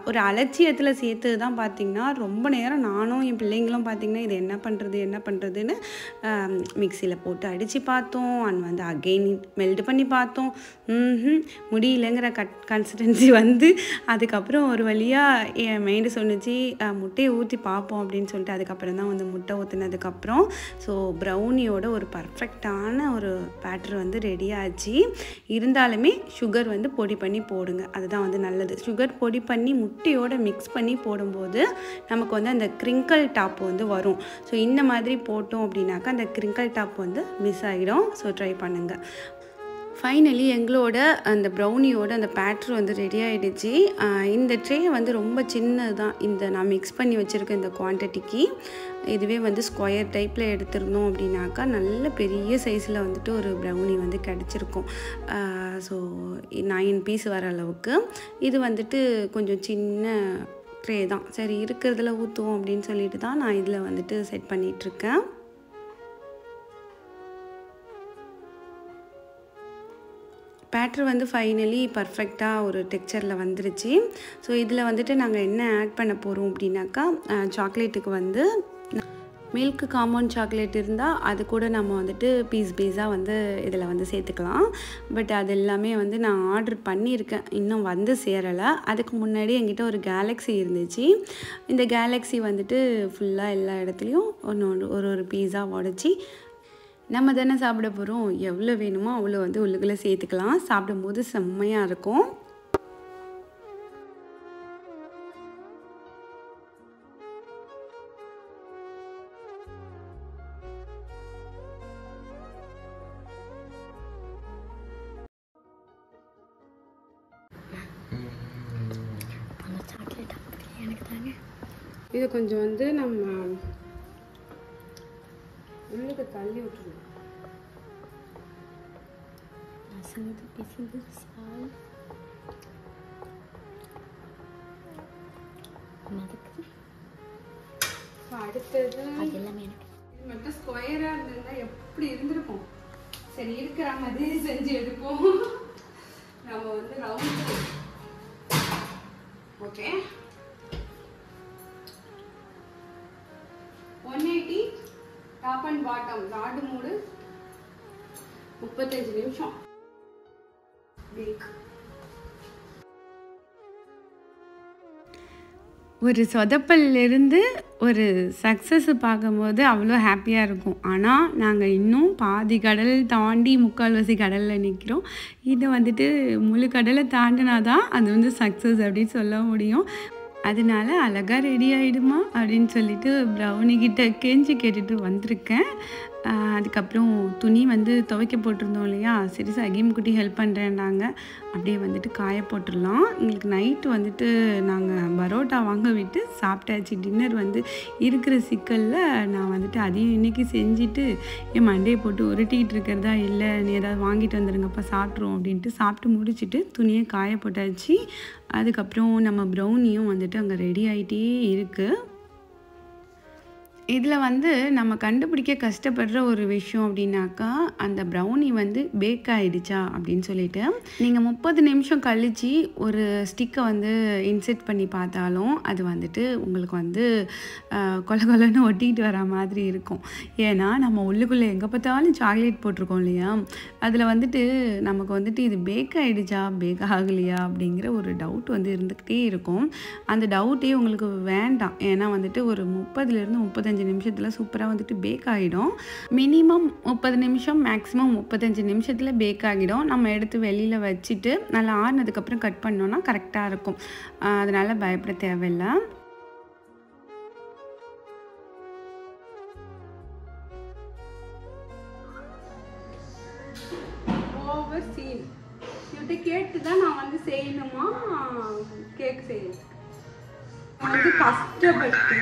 ஒரு அலட்சியத்தில் சேர்த்தது தான் பார்த்திங்கன்னா, ரொம்ப நேரம் நானும் என் பிள்ளைங்களும் பார்த்திங்கன்னா இது என்ன பண்ணுறதுன்னு மிக்சியில் போட்டு அடித்து பார்த்தோம். அண்ட் வந்து அகெயின் மெல்ட் பண்ணி பார்த்தோம். முடியலங்கிற கன்சிஸ்டன்சி வந்து அதுக்கப்புறம் ஒரு வழியாக என் மைண்டு சொன்னிச்சு முட்டையை ஊற்றி பார்ப்போம் அப்படின்னு சொல்லிட்டு அதுக்கப்புறம் தான் வந்து முட்டை ஊற்றினதுக்கப்புறம் ஸோ ப்ரௌனியோட ஒரு பர்ஃபெக்டான ஒரு பேட்டர் வந்து ரெடி ஆச்சு. இருந்தாலுமே சுகர் வந்து பொடி பண்ணி போடுங்க, அதுதான் வந்து நல்லது. சுகர் பொடி பண்ணி முட்டையோட மிக்ஸ் பண்ணி போடும்போது நமக்கு வந்து அந்த கிரிங்கிள் டாப் வந்து வரும். ஸோ இந்த மாதிரி போட்டோம் அப்படின்னாக்கா அந்த கிரிங்கிள் டாப் வந்து மிஸ் ஆகிடும். ஸோ ட்ரை பண்ணுங்கள். ஃபைனலி எங்களோட அந்த ப்ரௌனியோட அந்த பேட்டர் வந்து ரெடி ஆகிடுச்சு. இந்த ட்ரே வந்து ரொம்ப சின்னது தான். இந்த நான் மிக்ஸ் பண்ணி வச்சுருக்க இந்த குவான்டிட்டிக்கு இதுவே வந்து ஸ்கொயர் டைப்பில் எடுத்திருந்தோம் அப்படின்னாக்கா நல்ல பெரிய சைஸில் வந்துட்டு ஒரு ப்ரௌனி வந்து கிடச்சிருக்கும். ஸோ 9 பீஸ் வர அளவுக்கு. இது வந்துட்டு கொஞ்சம் சின்ன ட்ரே தான். சரி இருக்கிறதுல ஊற்றுவோம் அப்படின்னு சொல்லிட்டு தான் நான் இதில் வந்துட்டு செட் பண்ணிகிட்ருக்கேன். பேட்டர் வந்து ஃபைனலி பர்ஃபெக்டாக ஒரு டெக்ஸ்சரில் வந்துருச்சு. ஸோ இதில் வந்துட்டு நாங்கள் என்ன ஆட் பண்ண போகிறோம் அப்படின்னாக்கா, சாக்லேட்டுக்கு வந்து மில்க் காம்பவுண்ட் சாக்லேட் இருந்தால் அது கூட நம்ம வந்துட்டு பீஸாக வந்து இதில் வந்து சேர்த்துக்கலாம். பட் அது எல்லாமே வந்து நான் ஆர்டர் பண்ணியிருக்கேன், இன்னும் வந்து சேரலை. அதுக்கு முன்னாடி என்கிட்ட ஒரு கேலக்ஸி இருந்துச்சு. இந்த கேலக்ஸி வந்துட்டு ஃபுல்லாக எல்லா இடத்துலையும் ஒரு பீஸா உடச்சி நம்ம தானே சாப்பிட போகிறோம், எவ்வளோ வேணுமோ அவ்வளோ வந்து உள்ளுக்குள்ளே சேர்த்துக்கலாம். சாப்பிடும்போது செம்மையாக இருக்கும். இது கொஞ்சம் வந்து நம்ம உள்ளுக்கு தள்ளி விட்டுருவோம். அடுத்தது இது மட்டும் ஸ்கொயரா இருந்தா எப்படி இருந்திருக்கும். சரி இருக்கிற மாதிரி செஞ்சு எடுப்போம். நம்ம வந்து round okay 180 top and bottom rod mode 35 நிமிஷம் பேக். ஒரு சொதப்பல்லிருந்து ஒரு சக்ஸஸ் பார்க்கும்போது அவ்வளோ ஹாப்பியாக இருக்கும். ஆனால் நாங்கள் இன்னும் பாதி கடல் தாண்டி 3/4 கடலில் நிற்கிறோம். இதை வந்துட்டு முழு கடலை தாண்டினா தான் அது வந்து சக்ஸஸ் அப்படின்னு சொல்ல முடியும். அதனால அழகாக ரெடி ஆகிடுமா அப்படின்னு சொல்லிட்டு ப்ரௌனிக்கிட்ட கெஞ்சி கேட்டுட்டு வந்திருக்கேன். அதுக்கப்புறம் துணி வந்து துவைக்க போட்டிருந்தோம் இல்லையா, சரி சகிம் குட்டி ஹெல்ப் பண்ணுறேன்னாங்க. அப்படியே வந்துட்டு காய போட்டுடலாம். எங்களுக்கு நைட்டு வந்துட்டு நாங்கள் பரோட்டா வாங்க விட்டு சாப்பிட்டாச்சு. டின்னர் வந்து இருக்கிற சிக்கலில் நான் வந்துட்டு அதையும் இன்றைக்கி செஞ்சுட்டு என் மண்டையை போட்டு உருட்டிக்கிட்டு இருக்கிறதா, இல்லை நீ ஏதாவது வாங்கிட்டு வந்துடுங்கப்பா சாப்பிட்ருவோம் அப்படின்ட்டு சாப்பிட்டு முடிச்சுட்டு துணியை காய போட்டாச்சு. அதுக்கப்புறம் நம்ம ப்ரௌனியும் வந்துட்டு அங்கே ரெடி ஆகிட்டே இருக்குது. இதில் வந்து நம்ம கண்டுபிடிக்க கஷ்டப்படுற ஒரு விஷயம் அப்படின்னாக்கா அந்த ப்ரௌனி வந்து பேக் ஆகிடுச்சா அப்படின்னு சொல்லிட்டு நீங்கள் 30 நிமிஷம் கழித்து ஒரு ஸ்டிக்கை வந்து இன்செர்ட் பண்ணி பார்த்தாலும் அது வந்துட்டு உங்களுக்கு வந்து கொல கொலன்னு ஒட்டிகிட்டு வர மாதிரி இருக்கும். ஏன்னா நம்ம உள்ளுக்குள்ளே எங்கே பார்த்தாலும் சாக்லேட் போட்டிருக்கோம் இல்லையா, அதில் வந்துட்டு நமக்கு வந்துட்டு இது பேக் ஆகிடுச்சா பேக் ஆகலையா அப்படிங்கிற ஒரு டவுட் வந்து இருந்துக்கிட்டே இருக்கும். அந்த டவுட்டே உங்களுக்கு வேண்டாம். ஏன்னா வந்துட்டு ஒரு 30லேருந்து 35 நிமிஷத்தில் சூப்பராக வந்துட்டு பேக் ஆகிடும். மினிமம் 30 நிமிஷம், மேக்ஸிமம் 35 நிமிஷத்தில் பேக் ஆகிடும். நம்ம எடுத்து வெளியில் வச்சுட்டு நல்லா ஆறுனதுக்கப்புறம் கட் பண்ணோன்னா கரெக்டாக இருக்கும். அதனால் பயப்பட தேவையில்லை. ஓவர் சீன் இவர்கிட்ட கேட்டு தான் நான் வந்து செய்யணுமா கேக் செய்யணும். வந்து கஷ்டப்பட்டு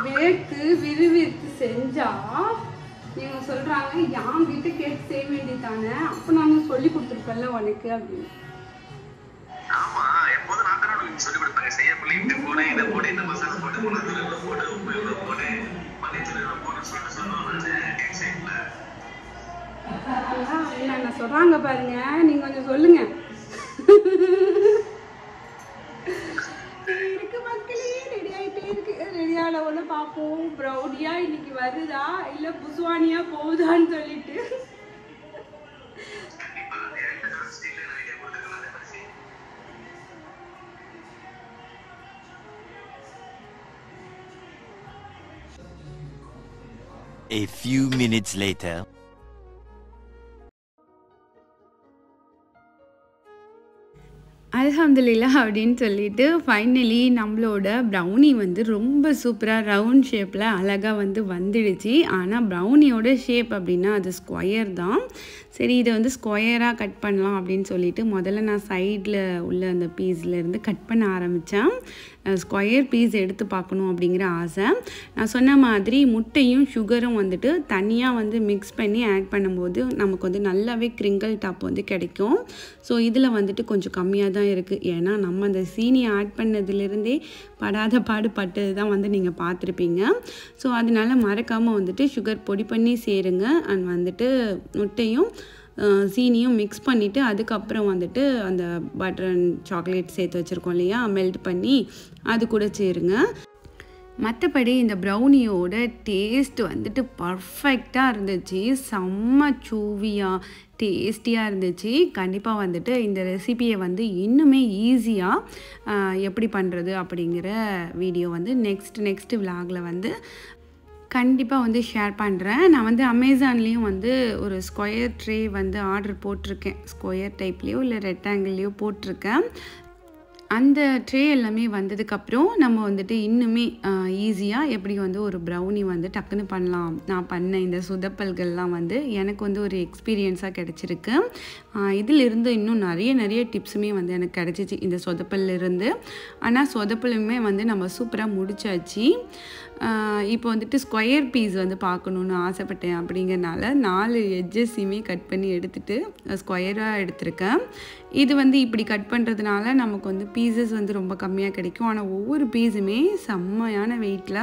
வேர்த்து விறுவிறுத்து செஞ்சா நீங்க சொல்றாங்க யான் கிட்ட கேட்டு செய்ய வேண்டியதானே, அப்ப நான் சொல்லி கொடுத்துருப்பேன்ல உனக்கு அப்படின்னு. ஆமா, எப்போதும் நான் தான் உங்களுக்கு சொல்லி கொடுப்பேன். செய்ய புள்ளிட்டு போனேன், இதை போடு, இந்த மசாலா போட்டு, உணவு போடு, உப்பு போடு, மல்லித்தூள் போட்டு சொல்லுவாங்க கேக் செய்யல. என்ன சொல்றாங்க பாருங்க, நீங்க கொஞ்சம் சொல்லுங்க. இருக்கு மக்களே, ரெடி ஆயிட்டே இருக்கு. ரெடியான ஒன்று பார்ப்போம் ப்ரௌனியா இன்னைக்கு வருதா இல்லை புஸ்வானியா போகுதான்னு சொல்லிட்டு. A few minutes later. அல்ஹம்துலில்லாஹ் அப்படின்னு சொல்லிட்டு ஃபைனலி நம்மளோட ப்ரௌனி வந்து ரொம்ப சூப்பராக ரவுண்ட் ஷேப்பில் அழகாக வந்து வந்துடுச்சு. ஆனால் ப்ரௌனியோட ஷேப் அப்படின்னா அது ஸ்கொயர் தான். சரி, இதை வந்து ஸ்கொயராக கட் பண்ணலாம் அப்படின்னு சொல்லிட்டு முதல்ல நான் சைடில் உள்ள அந்த பீஸ்லேருந்து கட் பண்ண ஆரம்பித்தேன். ஸ்கொயர் பீஸ் எடுத்து பார்க்கணும் அப்படிங்கிற ஆசை. நான் சொன்ன மாதிரி முட்டையும் சுகரும் வந்துட்டு தனியாக வந்து மிக்ஸ் பண்ணி ஆட் பண்ணும்போது நமக்கு வந்து நல்லாவே கிரிங்கிள் டாப் வந்து கிடைக்கும். ஸோ இதில் வந்துட்டு கொஞ்சம் கம்மியாக தான் இருக்குது. ஏன்னா நம்ம அந்த சீனி ஆட் பண்ணதுலேருந்தே படாத பாடுபட்டது தான் வந்து நீங்கள் பார்த்துருப்பீங்க. ஸோ அதனால மறக்காமல் வந்துட்டு சுகர் பொடி பண்ணி சேருங்க. அண்ட் வந்துட்டு முட்டையும் சீனியும் மிக்ஸ் பண்ணிவிட்டு அதுக்கப்புறம் வந்துட்டு அந்த பட்டர் அண்ட் சாக்லேட் சேர்த்து வச்சுருக்கோம் இல்லையா, மெல்ட் பண்ணி அது கூட சேருங்க. மற்றபடி இந்த ப்ரௌனியோட டேஸ்ட் வந்துட்டு பர்ஃபெக்டாக இருந்துச்சு. செம்ம சூவியாக டேஸ்டியாக இருந்துச்சு. கண்டிப்பாக வந்துட்டு இந்த ரெசிபியை வந்து இன்னுமே ஈஸியாக எப்படி பண்ணுறது அப்படிங்கிற வீடியோ வந்து நெக்ஸ்ட் விலாகில் வந்து கண்டிப்பாக வந்து ஷேர் பண்ணுறேன். நான் வந்து அமேசான்லேயும் வந்து ஒரு ஸ்கொயர் ட்ரே வந்து ஆர்டர் போட்டிருக்கேன். ஸ்கொயர் டைப்லேயோ இல்லை ரெக்டாங்கிள்லேயோ போட்டிருக்கேன். அந்த ட்ரே எல்லாமே வந்ததுக்கப்புறம் நம்ம வந்துட்டு இன்னுமே ஈஸியாக எப்படி வந்து ஒரு ப்ரௌனி வந்து டக்குன்னு பண்ணலாம். நான் பண்ண இந்த சொதப்பல்கள்லாம் வந்து எனக்கு வந்து ஒரு எக்ஸ்பீரியன்ஸாக கிடச்சிருக்கு. இதிலிருந்து இன்னும் நிறைய டிப்ஸுமே வந்து எனக்கு கிடச்சிச்சு இந்த சொதப்பல்லிருந்து. ஆனால் சொதப்பலுமே வந்து நம்ம சூப்பராக முடிச்சாச்சு. இப்போ வந்துட்டு ஸ்கொயர் பீஸ் வந்து பார்க்கணுன்னு ஆசைப்பட்டேன். அப்படிங்கிறனால 4 எட்ஜஸையுமே கட் பண்ணி எடுத்துகிட்டு ஸ்கொயராக எடுத்திருக்கேன். இது வந்து இப்படி கட் பண்ணுறதுனால நமக்கு வந்து பீசஸ் வந்து ரொம்ப கம்மியாக கிடைக்கும். ஆனால் ஒவ்வொரு பீஸுமே செம்மையான வெயிட்டில்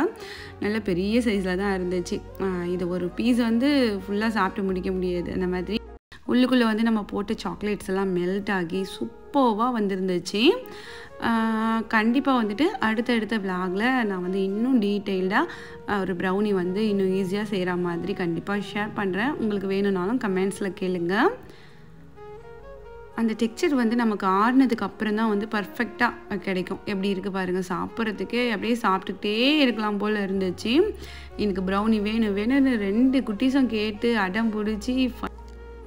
நல்ல பெரிய சைஸில் தான் இருந்துச்சு. இது ஒரு பீஸ் வந்து ஃபுல்லாக சாப்பிட்டு முடிக்க முடியாது. அந்த மாதிரி உள்ளுக்குள்ளே வந்து நம்ம போட்ட சாக்லேட்ஸ் எல்லாம் மெல்ட் ஆகி சூப்பராக வந்துருந்துச்சு. கண்டிப்பாக வந்துட்டு அடுத்தடுத்த விலாகில் நான் வந்து இன்னும் டீட்டெயில்டாக ஒரு ப்ரௌனி வந்து இன்னும் ஈஸியாக செய்கிற மாதிரி கண்டிப்பாக ஷேர் பண்ணுறேன். உங்களுக்கு வேணும்னாலும் கமெண்ட்ஸில் கேளுங்க. அந்த டெக்ஸ்சர் வந்து நமக்கு ஆறுனதுக்கு அப்புறம் தான் வந்து பர்ஃபெக்டாக கிடைக்கும். எப்படி இருக்குது பாருங்கள், சாப்பிட்றதுக்கே அப்படியே சாப்பிட்டுக்கிட்டே இருக்கலாம் போல் இருந்துச்சு. எனக்கு ப்ரௌனி வேணும்னு 2 குட்டீஸும் கேட்டு அடம் பிடிச்சி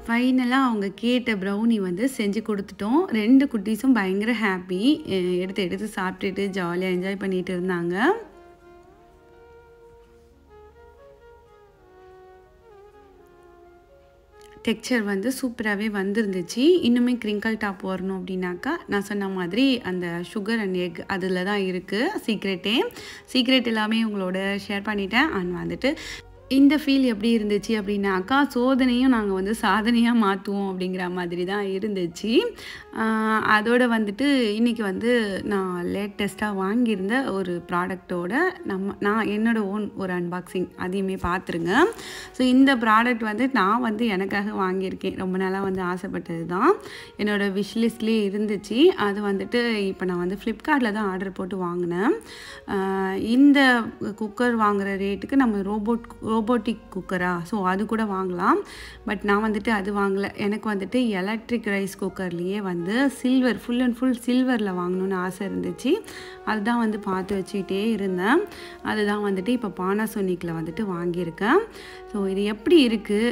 ஃபைனலாக அவங்க கேட்ட ப்ரௌனி வந்து செஞ்சு கொடுத்துட்டோம். 2 குட்டீஸும் பயங்கர ஹாப்பி. எடுத்து சாப்பிட்டுட்டு ஜாலியாக என்ஜாய் பண்ணிகிட்டு இருந்தாங்க. டெக்ஸ்சர் வந்து சூப்பராகவே வந்துருந்துச்சு. இன்னுமே கிரிங்கிள் டாப் வரணும் அப்படின்னாக்கா நான் சொன்ன மாதிரி அந்த சுகர் அண்ட் எக் அதில் தான் இருக்குது சீக்ரெட் எல்லாமே உங்களோட ஷேர் பண்ணிட்டேன். அண்ட் வந்துட்டு இந்த ஃபீல் எப்படி இருந்துச்சு அப்படின்னாக்கா, சோதனையும் நாங்க வந்து சாதனையா மாத்துவோம் அப்படிங்கிற மாதிரி தான் இருந்துச்சு. அதோட வந்துட்டு இன்னைக்கு வந்து நான் லேட்டஸ்ட்டா வாங்கியிருந்த ஒரு ப்ராடக்ட்டோட நான் என்னோட ஓன் ஒரு அன்பாக்சிங் அதையுமே பார்த்துருங்க. ஸோ இந்த ப்ராடக்ட் வந்து நான் வந்து எனக்காக வாங்கியிருக்கேன். ரொம்ப நாளாக வந்து ஆசைப்பட்டது தான். என்னோட விஷ் லிஸ்ட்லேயே இருந்துச்சு. அது வந்துட்டு இப்போ நான் வந்து ஃப்ளிப்கார்ட்டில் தான் ஆர்டர் போட்டு வாங்கினேன். இந்த குக்கர் வாங்குகிற ரேட்டுக்கு நம்ம ரோபோட்டிக் குக்கரா, ஸோ அது கூட வாங்கலாம். பட் நான் வந்துட்டு அது வாங்கலை. எனக்கு வந்துட்டு எலக்ட்ரிக் ரைஸ் குக்கர்லேயே வந்து சில்வர், ஃபுல் அண்ட் ஃபுல் சில்வரில் வாங்கணுன்னு ஆசை இருந்துச்சு. அதுதான் வந்து பார்த்து வச்சுக்கிட்டே இருந்தேன். அதுதான் வந்துட்டு இப்போ பானாசோனிக்கில் வந்துட்டு வாங்கியிருக்கேன். ஸோ இது எப்படி இருக்குது,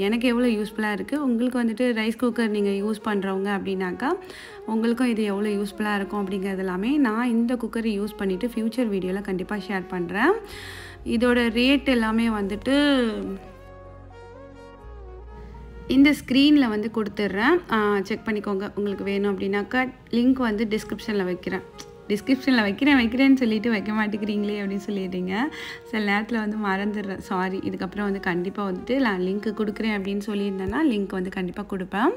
எனக்கு எவ்வளோ யூஸ்ஃபுல்லாக இருக்குது, உங்களுக்கு வந்துட்டு ரைஸ் குக்கர் நீங்கள் யூஸ் பண்ணுறவங்க அப்படின்னாக்கா உங்களுக்கும் இது எவ்வளோ யூஸ்ஃபுல்லாக இருக்கும் அப்படிங்கிறது எல்லாமே நான் இந்த குக்கரை யூஸ் பண்ணிவிட்டு ஃப்யூச்சர் வீடியோவில் கண்டிப்பாக ஷேர் பண்ணுறேன். இதோட ரேட் எல்லாமே வந்துட்டு இந்த ஸ்க்ரீனில் வந்து கொடுத்துட்றேன், செக் பண்ணிக்கோங்க. உங்களுக்கு வேணும் அப்படின்னாக்கா லிங்க் வந்து டிஸ்கிரிப்ஷனில் வைக்கிறேன்னு சொல்லிட்டு வைக்க மாட்டேங்கிறீங்களே அப்படின்னு சொல்லிடுறீங்க. சில நேரத்தில் வந்து மறந்துடுறேன், சாரி. இதுக்கப்புறம் வந்து கண்டிப்பாக வந்துட்டு நான் லிங்க் கொடுக்குறேன் அப்படின்னு சொல்லியிருந்தேன்னா லிங்க் வந்து கண்டிப்பாக கொடுப்பேன்.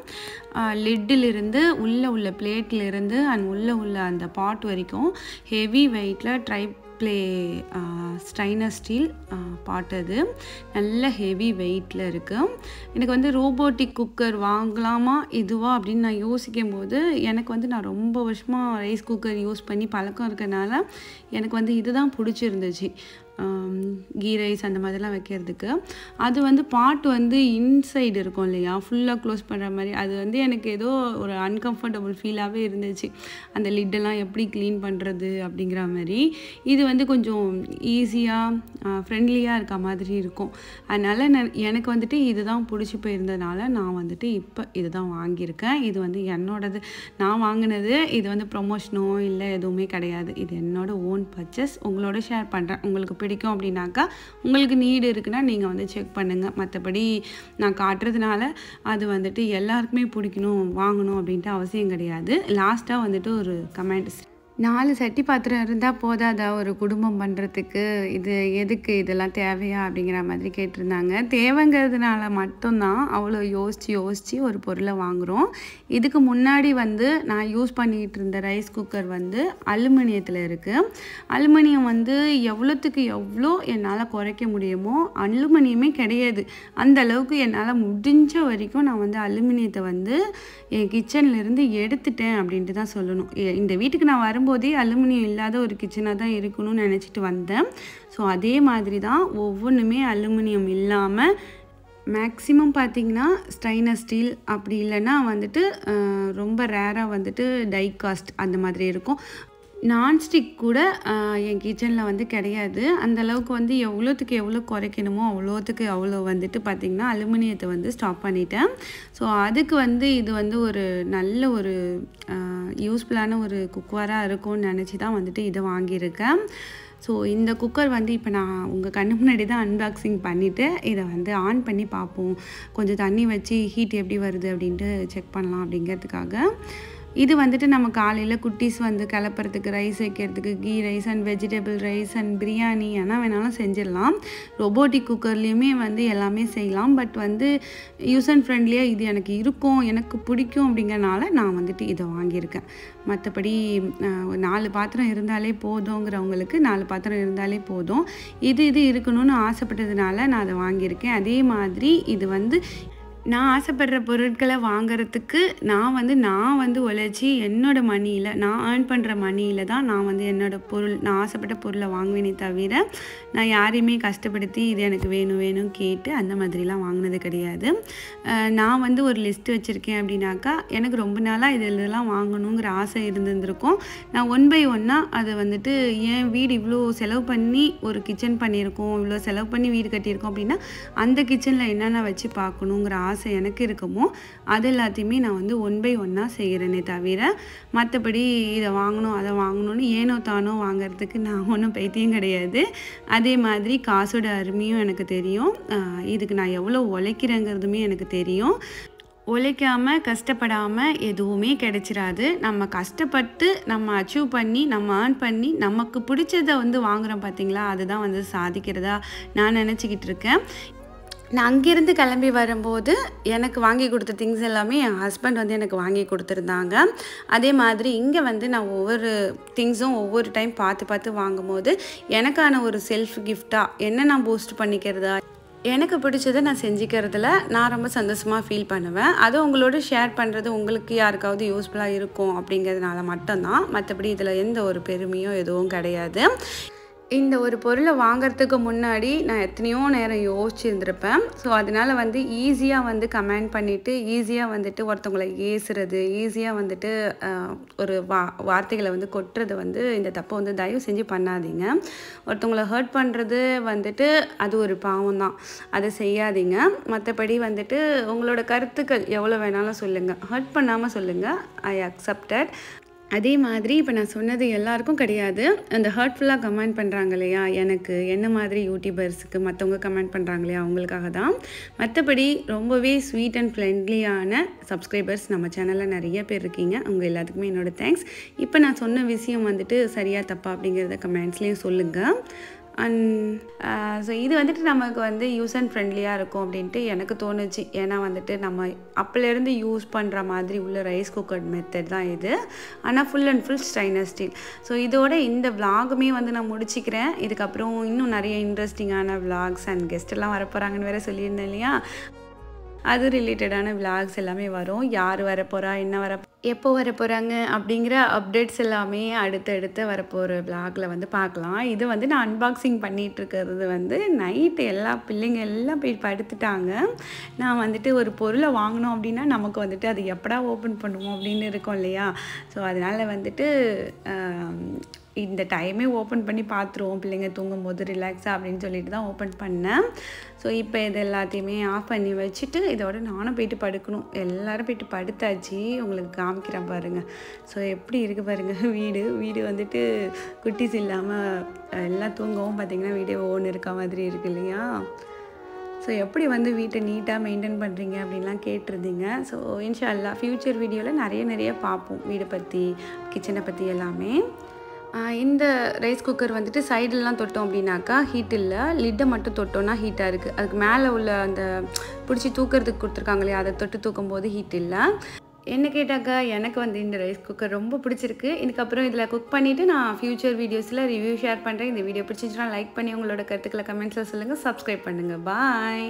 லிட்டிலிருந்து உள்ள பிளேட்லேருந்து அண்ட் உள்ள அந்த பாட் வரைக்கும் ஹெவி வெயிட்டில் ப்ளே ஸ்டைனர் ஸ்டீல் பாட். அது நல்ல ஹெவி வெயிட்டில் இருக்குது. எனக்கு வந்து ரோபோட்டிக் குக்கர் வாங்கலாமா இதுவா அப்படின்னு நான் யோசிக்கும் போது எனக்கு வந்து நான் ரொம்ப வருஷமாக ரைஸ் குக்கர் யூஸ் பண்ணி பழக்கம் இருக்கிறதுனால எனக்கு வந்து இதுதான் பிடிச்சிருந்துச்சு. கீ ரைஸ் அந்த மாதிரிலாம் வைக்கிறதுக்கு அது வந்து பாட் வந்து இன்சைடு இருக்கும் இல்லையா, ஃபுல்லாக க்ளோஸ் பண்ணுற மாதிரி. அது வந்து எனக்கு ஏதோ ஒரு அன்கம்ஃபர்டபுள் ஃபீலாகவே இருந்துச்சு. அந்த லிட்டெல்லாம் எப்படி க்ளீன் பண்ணுறது அப்படிங்கிற மாதிரி. இது வந்து கொஞ்சம் ஈஸியாக ஃப்ரெண்ட்லியாக இருக்க மாதிரி இருக்கும். அதனால் எனக்கு வந்துட்டு இதுதான் பிடிச்சி போயிருந்ததுனால நான் வந்துட்டு இப்போ இது தான் வாங்கியிருக்கேன். இது வந்து என்னோடது, நான் வாங்கினது. இது வந்து ப்ரொமோஷனோ இல்லை எதுவுமே கிடையாது. இது என்னோட ஓன் பர்ச்சேஸ். உங்களோட ஷேர் பண்ணுறேன். உங்களுக்கு பிடிக்கும் அப்படின்னாக்கா, உங்களுக்கு நீடு இருக்குன்னா நீங்கள் வந்து செக் பண்ணுங்கள். மற்றபடி நான் காட்டுறதுனால அது வந்துட்டு எல்லாருக்குமே பிடிக்கணும் வாங்கணும் அப்படின்ட்டு அவசியம் கிடையாது. லாஸ்ட்டாக வந்துட்டு ஒரு கமெண்ட், 4 சட்டி பாத்திரம் இருந்தால் போதாதா ஒரு குடும்பம் பண்ணுறதுக்கு, இது எதுக்கு, இதெல்லாம் தேவையா அப்படிங்கிற மாதிரி கேட்டிருந்தாங்க. தேவைங்கிறதுனால மட்டும்தான் அவ்வளோ யோசித்து ஒரு பொருளை வாங்குகிறோம். இதுக்கு முன்னாடி வந்து நான் யூஸ் பண்ணிகிட்டு இருந்த ரைஸ் குக்கர் வந்து அலுமினியத்தில் இருக்குது. அலுமினியம் வந்து எவ்வளோத்துக்கு எவ்வளோ என்னால் குறைக்க முடியுமோ அலுமினியமே கிடையாது. அந்த அளவுக்கு என்னால் முடிஞ்ச வரைக்கும் நான் வந்து அலுமினியத்தை வந்து என் கிச்சன்லேருந்து எடுத்துட்டேன் அப்படின்ட்டு தான் சொல்லணும். இந்த வீட்டுக்கு நான் வரும்போதே அலுமினியம் இல்லாத ஒரு கிச்சனாக தான் இருக்கணும்னு நினச்சிட்டு வந்தேன். ஸோ அதே மாதிரி தான் ஒவ்வொன்றுமே அலுமினியம் இல்லாமல் மேக்ஸிமம் பார்த்திங்கன்னா ஸ்டைனர் ஸ்டீல், அப்படி இல்லைன்னா வந்துட்டு ரொம்ப ரேராக வந்துட்டு டை காஸ்ட் அந்த மாதிரி இருக்கும். நான்ஸ்டிக் கூட என் கிச்சனில் வந்து கிடையாது. அந்தளவுக்கு வந்து எவ்வளோத்துக்கு எவ்வளோ குறைக்கணுமோ அவ்வளோ வந்துட்டு பார்த்திங்கன்னா அலுமினியத்தை வந்து ஸ்டாப் பண்ணிட்டேன். ஸோ அதுக்கு வந்து இது வந்து ஒரு நல்ல ஒரு யூஸ்ஃபுல்லான ஒரு குக்கராக இருக்கும்னு நினச்சி தான் வந்துட்டு இதை வாங்கியிருக்கேன். ஸோ இந்த குக்கர் வந்து இப்போ நான் உங்கள் கண்ணு முன்னாடி தான் அன்பாக்சிங் பண்ணிவிட்டு இதை வந்து ஆன் பண்ணி பார்ப்போம், கொஞ்சம் தண்ணி வச்சு ஹீட் எப்படி வருது அப்படின்ட்டு செக் பண்ணலாம் அப்படிங்கிறதுக்காக. இது வந்துட்டு நம்ம காலையில் குட்டீஸ் வந்து கிளப்புறதுக்கு, ரைஸ் வைக்கிறதுக்கு, ghee rice and vegetable rice and biryani என்ன வேணாலும் செஞ்சிடலாம். ரோபோட்டிக் குக்கர்லேயுமே வந்து எல்லாமே செய்யலாம். பட் வந்து யூஸ் அண்ட் ஃப்ரெண்ட்லியாக இது எனக்கு இருக்கும், எனக்கு பிடிக்கும் அப்படிங்கிறனால நான் வந்துட்டு இதை வாங்கியிருக்கேன். மற்றபடி 4 பாத்திரம் இருந்தாலே போதுங்கிறவங்களுக்கு 4 பாத்திரம் இருந்தாலே போதும். இது இருக்கணும்னு ஆசைப்பட்டதுனால நான் அதை வாங்கியிருக்கேன். அதே மாதிரி இது வந்து நான் ஆசைப்படுற பொருட்களை வாங்கிறதுக்கு நான் வந்து உழைச்சி என்னோட மணியில், நான் ஏர்ன் பண்ணுற மணியில் தான் நான் வந்து நான் ஆசைப்பட்ட பொருளை வாங்குவேனே தவிர நான் யாரையுமே கஷ்டப்படுத்தி இது எனக்கு வேணும் கேட்டு அந்த மாதிரிலாம் வாங்கினது கிடையாது. நான் வந்து ஒரு லிஸ்ட் வச்சுருக்கேன் அப்படின்னாக்கா எனக்கு ரொம்ப நாளாக இதெல்லாம் வாங்கணுங்கிற ஆசை இருந்திருக்கும். நான் 1 by 1 அதை வந்துட்டு என் வீடு இவ்வளோ செலவு பண்ணி ஒரு கிச்சன் பண்ணியிருக்கோம், இவ்வளோ செலவு பண்ணி வீடு கட்டியிருக்கோம் அப்படின்னா அந்த கிச்சனில் என்னென்ன வச்சு பார்க்கணுங்கிற ஆசை எனக்கு இருக்குமோ அது எல்லாத்தையுமே நான் வந்து 1 by 1 செய்கிறேனே தவிர மற்றபடி இதை வாங்கணும் அதை வாங்கணும்னு ஏனோ தானோ வாங்கிறதுக்கு நான் ஒன்றும் பைத்தியம் கிடையாது. அதே மாதிரி காசோட அருமையும் எனக்கு தெரியும், இதுக்கு நான் எவ்வளோ உழைக்கிறேங்கிறதுமே எனக்கு தெரியும். உழைக்காமல் கஷ்டப்படாமல் எதுவுமே கிடைச்சிராது. நம்ம கஷ்டப்பட்டு நம்ம அச்சீவ் பண்ணி நம்ம ஏர்ன் பண்ணி நமக்கு பிடிச்சதை வந்து வாங்குகிறோம் பார்த்தீங்களா, அதுதான் வந்து சாதிக்கிறதா நான் நினச்சிக்கிட்டு இருக்கேன். நான் அங்கேருந்து கிளம்பி வரும்போது எனக்கு வாங்கி கொடுத்த திங்ஸ் எல்லாமே என் ஹஸ்பண்ட் வந்து எனக்கு வாங்கி கொடுத்துருந்தாங்க. அதே மாதிரி இங்கே வந்து நான் ஒவ்வொரு திங்ஸும் ஒவ்வொரு டைம் பார்த்து வாங்கும்போது எனக்கான ஒரு செல்ஃப் கிஃப்டாக என்ன நான் பூஸ்ட் பண்ணிக்கிறதா, எனக்கு பிடிச்சதை நான் செஞ்சுக்கிறதுல நான் ரொம்ப சந்தோஷமாக ஃபீல் பண்ணுவேன். அது உங்களோட ஷேர் பண்ணுறது உங்களுக்கு யாருக்காவது யூஸ்ஃபுல்லாக இருக்கும் அப்படிங்கிறதுனால மட்டும்தான். மற்றபடி இதில் எந்த ஒரு பெருமையும் எதுவும் கிடையாது. இந்த ஒரு பொருளை வாங்கிறதுக்கு முன்னாடி நான் எத்தனையோ நேரம் யோசிச்சுருந்துருப்பேன். ஸோ அதனால் வந்து ஈஸியாக வந்து கமெண்ட் பண்ணிவிட்டு ஈஸியாக வந்துட்டு ஒருத்தவங்களை ஏசுறது, ஈஸியாக வந்துட்டு ஒரு வார்த்தைகளை வந்து கொட்டுறது வந்து இந்த தப்பை வந்து தயவு செஞ்சு பண்ணாதீங்க. ஒருத்தவங்களை ஹர்ட் பண்ணுறது வந்துட்டு அது ஒரு பாவம் தான், அதை செய்யாதீங்க. மற்றபடி வந்துட்டு உங்களோட கருத்துக்கள் எவ்வளோ வேணாலும் சொல்லுங்கள், ஹர்ட் பண்ணாமல் சொல்லுங்கள். ஐ அக்செப்டட். அதே மாதிரி இப்போ நான் சொன்னது எல்லாருக்கும் கிடையாது. அந்த ஹர்ட்ஃபுல்லாக கமெண்ட் பண்ணுறாங்க இல்லையா, எனக்கு என்ன மாதிரி யூடியூபர்ஸுக்கு மற்றவங்க கமெண்ட் பண்ணுறாங்க இல்லையா, அவங்களுக்காக தான். மற்றபடி ரொம்பவே ஸ்வீட் அண்ட் ஃப்ரெண்ட்லியான சப்ஸ்கிரைபர்ஸ் நம்ம சேனலில் நிறைய பேர் இருக்கீங்க. அவங்க எல்லாத்துக்குமே என்னோடய தேங்க்ஸ். இப்போ நான் சொன்ன விஷயம் வந்துட்டு சரியா தப்பா அப்படிங்கிறத கமெண்ட்ஸ்லேயும் சொல்லுங்கள். ஸோ இது வந்துட்டு நமக்கு வந்து யூஸ் அண்ட் ஃப்ரெண்ட்லியாக இருக்கும் அப்படின்ட்டு எனக்கு தோணுச்சு. ஏன்னா வந்துட்டு நம்ம அப்போலேருந்து யூஸ் பண்ணுற மாதிரி உள்ள ரைஸ் குக்கர் மெத்தட் தான் இது. ஆனால் full and full Steiner steel. So இதோட இந்த விலாகுமே வந்து நான் முடிச்சுக்கிறேன். இதுக்கப்புறம் இன்னும் நிறைய இன்ட்ரெஸ்டிங்கான விலாக்ஸ் அண்ட் கெஸ்ட்டெல்லாம் வரப்போகிறாங்கன்னு வேறு சொல்லியிருந்தேன் இல்லையா, அது ரிலேட்டடான விலாக்ஸ் எல்லாமே வரும். யார் வரப்போகிறா, என்ன எப்போ வர போகிறாங்க அப்படிங்கிற அப்டேட்ஸ் எல்லாமே அடுத்தடுத்து வரப்போகிற விலாகில் வந்து பார்க்கலாம். இது வந்து நான் அன்பாக்சிங் பண்ணிகிட்ருக்கிறது வந்து நைட்டு எல்லா பிள்ளைங்க எல்லாம் போய் படுத்துட்டாங்க. நான் வந்துட்டு ஒரு பொருளை வாங்கினோம் அப்படின்னா நமக்கு வந்துட்டு அது எப்படா ஓப்பன் பண்ணுவோம் அப்படின்னு இருக்கும் இல்லையா. ஸோ அதனால் வந்துட்டு இந்த டைமே ஓப்பன் பண்ணி பார்த்துருவோம் பிள்ளைங்க தூங்கும்போது ரிலாக்ஸாக அப்படின்னு சொல்லிட்டு தான் ஓப்பன் பண்ணேன். ஸோ இப்போ இது எல்லாத்தையுமே ஆஃப் பண்ணி வச்சுட்டு இதோட நானும் போயிட்டு படுக்கணும். எல்லோரும் போயிட்டு படுத்தாச்சு. உங்களுக்கு காமிக்கிறேன் பாருங்கள். ஸோ எப்படி இருக்குது பாருங்கள் வீடு வந்துட்டு குட்டீஸ் இல்லாமல் எல்லாம் தூங்கவும் பார்த்திங்கன்னா வீடியோ ஓன் இருக்க மாதிரி இருக்குது இல்லையா. ஸோ எப்படி வந்து வீட்டை நீட்டாக மெயின்டைன் பண்ணுறீங்க அப்படின்லாம் கேட்டிருந்தீங்க. ஸோ இன்ஷா அல்லாஹ் ஃப்யூச்சர் வீடியோவில் நிறைய பார்ப்போம், வீடை பற்றி கிச்சனை பற்றி எல்லாமே. இந்த ரைஸ் குக்கர் வந்துட்டு சைடெலாம் தொட்டோம் அப்படின்னாக்கா ஹீட் இல்லை, லிட்டை மட்டும் தொட்டோன்னா ஹீட்டாக இருக்குது. அதுக்கு மேலே உள்ள அந்த பிடிச்சி தூக்கிறதுக்கு கொடுத்துருக்காங்க இல்லையா, அதை தொட்டு தூக்கும் போது ஹீட் இல்லை. என்ன கேட்டாக்கா எனக்கு வந்து இந்த ரைஸ் குக்கர் ரொம்ப பிடிச்சிருக்கு. இதுக்கப்புறம் இதில் குக் பண்ணிவிட்டு நான் ஃப்யூச்சர் வீடியோஸில் ரிவ்யூ ஷேர் பண்ணுறேன். இந்த வீடியோ பிடிச்சிச்சுன்னா லைக் பண்ணி உங்களோட கருத்துக்களை கமெண்ட்ஸில் சொல்லுங்கள், சப்ஸ்கிரைப் பண்ணுங்கள். பாய்.